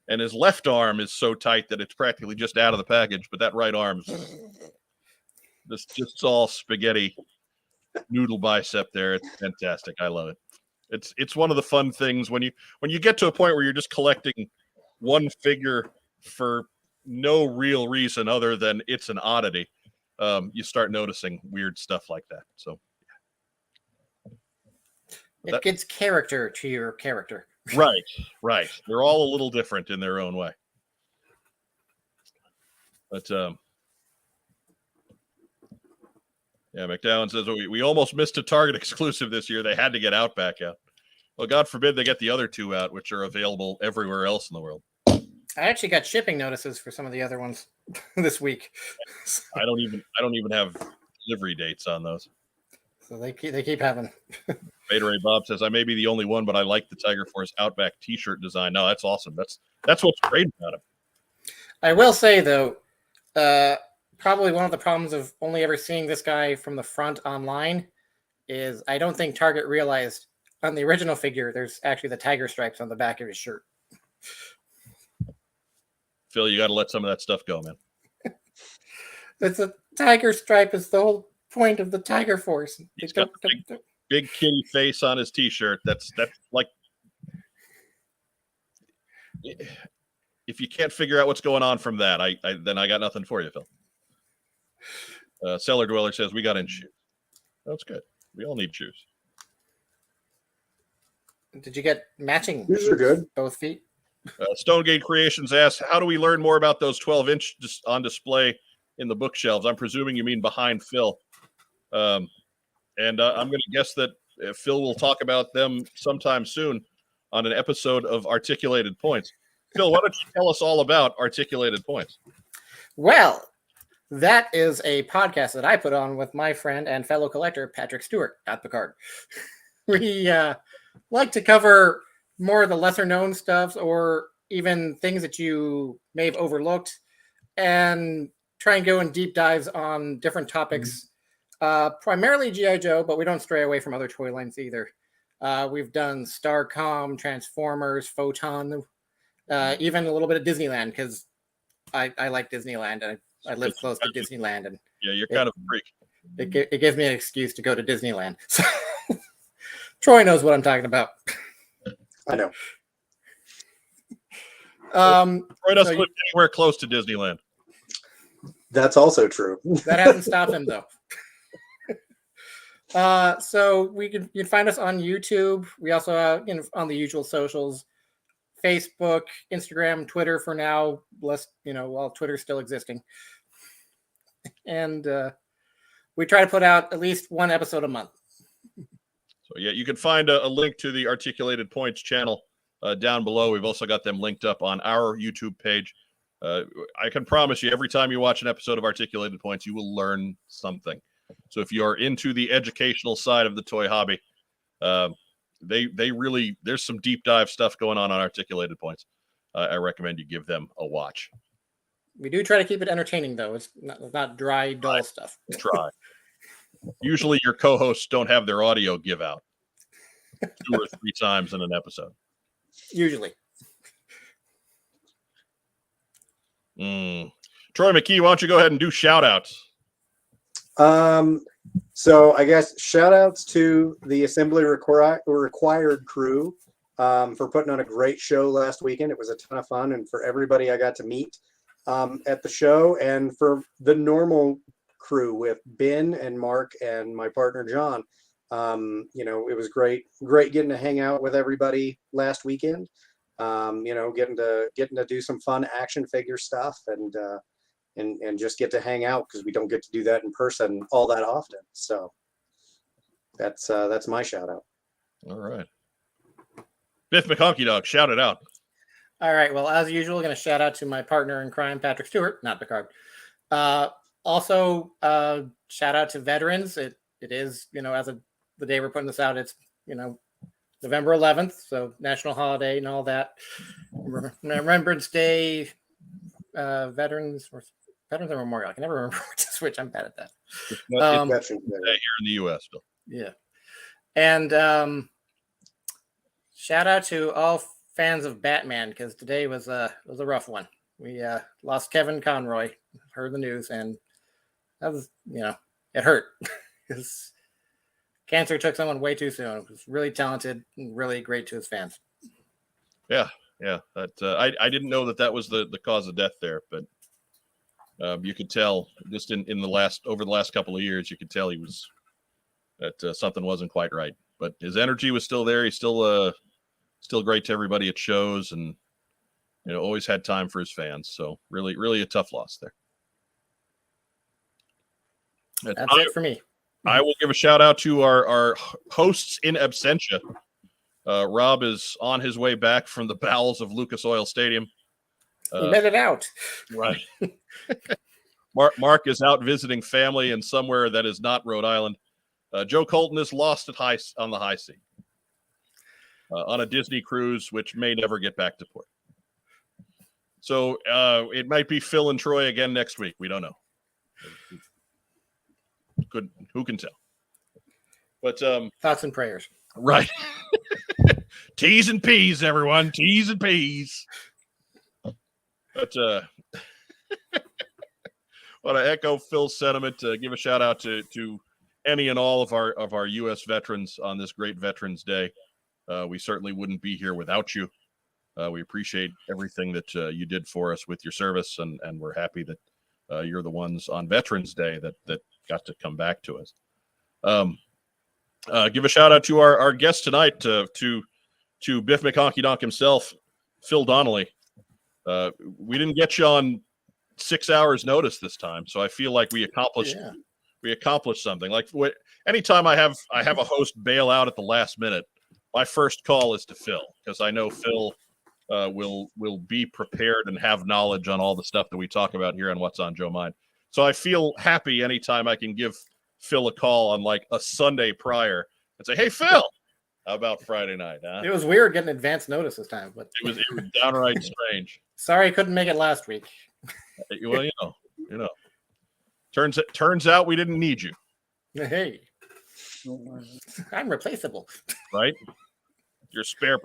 And his left arm is so tight that it's practically just out of the package. But that right arm's just all spaghetti noodle bicep there. It's fantastic. I love it. It's one of the fun things when you get to a point where you're just collecting one figure for no real reason other than it's an oddity. You start noticing weird stuff like that. So it gets character to your character. Right. They're all a little different in their own way. But yeah, McDowell says we almost missed a Target exclusive this year. They had to get Outback out. Well, God forbid they get the other 2 out, which are available everywhere else in the world. I actually got shipping notices for some of the other ones this week. I don't even have delivery dates on those. So they keep having. Vader Ray Bob says I may be the only one, but I like the Tiger Force Outback T-shirt design. No, that's awesome. That's what's great about it. I will say though, probably one of the problems of only ever seeing this guy from the front online is I don't think Target realized on the original figure there's actually the tiger stripes on the back of his shirt. Phil, you got to let some of that stuff go, man. It's a tiger stripe. Is the whole point of the Tiger Force. He's got a big kitty face on his T-shirt. That's like, if you can't figure out what's going on from that, then I got nothing for you, Phil. Cellar Dweller says we got in shoes. That's good. We all need shoes. Did you get matching? Shoes are good. Both feet. Stonegate Creations asks, how do we learn more about those 12-inch on display in the bookshelves? I'm presuming you mean behind Phil. And I'm going to guess that Phil will talk about them sometime soon on an episode of Articulated Points. Phil, why don't you tell us all about Articulated Points? Well, that is a podcast that I put on with my friend and fellow collector, Patrick Stewart at Picard. We like to cover more of the lesser known stuff or even things that you may have overlooked and try and go in deep dives on different topics, primarily G.I. Joe, but we don't stray away from other toy lines either. We've done Starcom, Transformers, Photon, even a little bit of Disneyland because I like Disneyland and I live close to Disneyland. And yeah, you're kind of a freak. It gives me an excuse to go to Disneyland. So Troy knows what I'm talking about. I know. Troy doesn't live anywhere close to Disneyland. That's also true. That hasn't stopped him though. So you can find us on YouTube. We also on the usual socials, Facebook, Instagram, Twitter for now, less while Twitter's still existing. And we try to put out at least one episode a month. So yeah, you can find a link to the Articulated Points channel down below. We've also got them linked up on our YouTube page. I can promise you, every time you watch an episode of Articulated Points, you will learn something. So if you're into the educational side of the toy hobby, they really, there's some deep dive stuff going on Articulated Points. I recommend you give them a watch. We do try to keep it entertaining, though. It's not dry, dull stuff. Try. Usually your co-hosts don't have their audio give out 2 or 3 times in an episode. Usually. Troy McKee, why don't you go ahead and do shout outs? So I guess shout outs to the Assembly Required crew for putting on a great show last weekend. It was a ton of fun, and for everybody I got to meet at the show, and for the normal crew with Ben and Mark and my partner John. It was great getting to hang out with everybody last weekend. Getting to do some fun action figure stuff, and and just get to hang out, because we don't get to do that in person all that often. So that's my shout out. All right. Biff McHonky Dog, shout it out. All right. Well, as usual, going to shout out to my partner in crime, Patrick Stewart, not Picard. Also, shout out to veterans. It is, as of the day we're putting this out, it's, November 11th, so national holiday and all that. Remembrance Day, veterans or Memorial. I can never remember which. I'm bad at that. Veterans Day. Here in the U.S. Bill. Yeah. And shout out to all fans of Batman, because today was a rough one. We lost Kevin Conroy. Heard the news, and that was, it hurt because cancer took someone way too soon. It was really talented and really great to his fans. Yeah. That I didn't know that was the cause of death there, but you could tell just in over the last couple of years, you could tell he was that something wasn't quite right. But his energy was still there. He's still great to everybody at shows, and always had time for his fans. So really a tough loss there. That's it for me. I will give a shout out to our hosts in absentia. Rob is on his way back from the bowels of Lucas Oil Stadium. He made it out. Right. Mark is out visiting family in somewhere that is not Rhode Island. Joe Colton is lost on the high sea on a Disney cruise, which may never get back to port. So it might be Phil and Troy again next week. We don't know. Who can tell? But thoughts and prayers. Right. T's and P's, everyone. T's and P's. But want to echo Phil's sentiment. Give a shout out to any and all of our U.S. veterans on this great Veterans Day. We certainly wouldn't be here without you. We appreciate everything that you did for us with your service, and we're happy that you're the ones on Veterans Day that got to come back to us. Give a shout out to our guest tonight, to Biff McHonky Donk himself, Phil Donnelly. We didn't get you on 6 hours notice this time, so I feel like we accomplished something. Like anytime I have a host bail out at the last minute, my first call is to Phil, because I know Phil will be prepared and have knowledge on all the stuff that we talk about here on What's on Joe Mind. So I feel happy anytime I can give Phil a call on like a Sunday prior and say, "Hey, Phil, how about Friday night?" Huh? It was weird getting advance notice this time, but it was downright strange. Sorry, I couldn't make it last week. Well, turns out we didn't need you. Hey, I'm replaceable. Right? Your spare.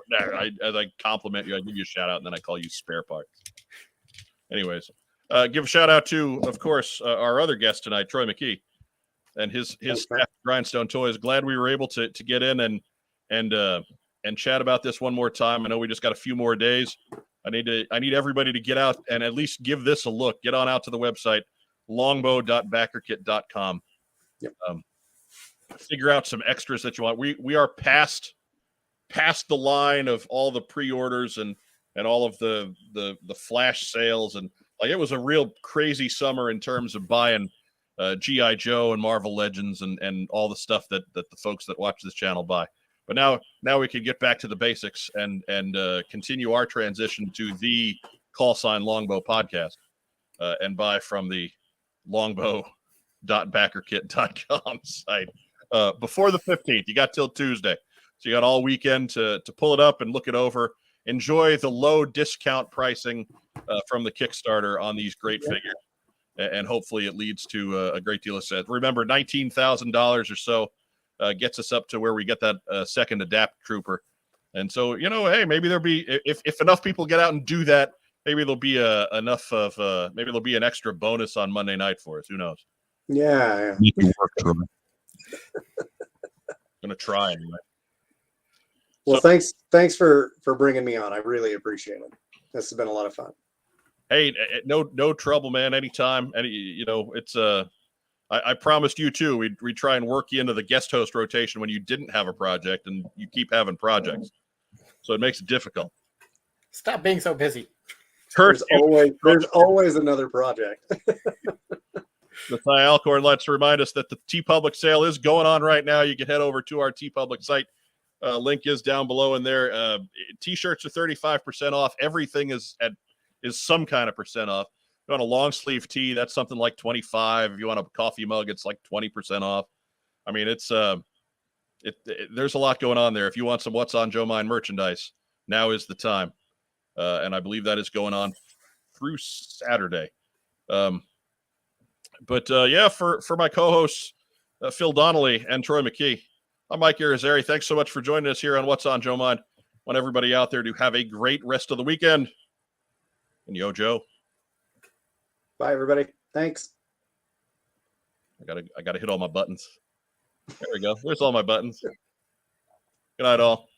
As I compliment you, I give you a shout out, and then I call you spare parts. Anyways, give a shout out to, of course, our other guest tonight, Troy McKee, and his staff, Grindstone Toys. Glad we were able to get in and chat about this one more time. I know we just got a few more days. I need everybody to get out and at least give this a look. Get on out to the website, longbow.backerkit.com. Yep. Figure out some extras that you want. We are past the line of all the pre-orders and all of the flash sales, and like it was a real crazy summer in terms of buying G.I. Joe and Marvel Legends and all the stuff that the folks that watch this channel buy. But now we can get back to the basics and continue our transition to the Callsign Longbow podcast and buy from the longbow.backerkit.com site before the 15th. You got till Tuesday. So you got all weekend to pull it up and look it over. Enjoy the low discount pricing from the Kickstarter on these great figures. And hopefully it leads to a great deal of sales. Remember, $19,000 or so gets us up to where we get that second Adapt Trooper. And so, hey, maybe there'll be, if enough people get out and do that, maybe there'll be enough of, maybe there'll be an extra bonus on Monday night for us. Who knows? Yeah. Make it work, Trooper. Gonna try anyway. Well, thanks for bringing me on. I really appreciate it. This has been a lot of fun. Hey, no trouble, man. Anytime. It's I promised you too. We try and work you into the guest host rotation when you didn't have a project, and you keep having projects, so it makes it difficult. Stop being so busy. There's always another project. The Thai Alcorn likes to remind us that the TeePublic sale is going on right now. You can head over to our TeePublic site. Link is down below in there. T-shirts are 35% off. Everything is some kind of percent off. If you want a long sleeve tee, that's something like 25. If you want a coffee mug, it's like 20% off. I mean, it's there's a lot going on there. If you want some What's on Joe Mind merchandise, now is the time. And I believe that is going on through Saturday. But for my co-hosts, Phil Donnelly and Troy McKee, I'm Mike Irizarry. Thanks so much for joining us here on What's on Joe Mind. I want everybody out there to have a great rest of the weekend. And yo, Joe. Bye, everybody. Thanks. I gotta hit all my buttons. There we go. There's all my buttons. Good night, all.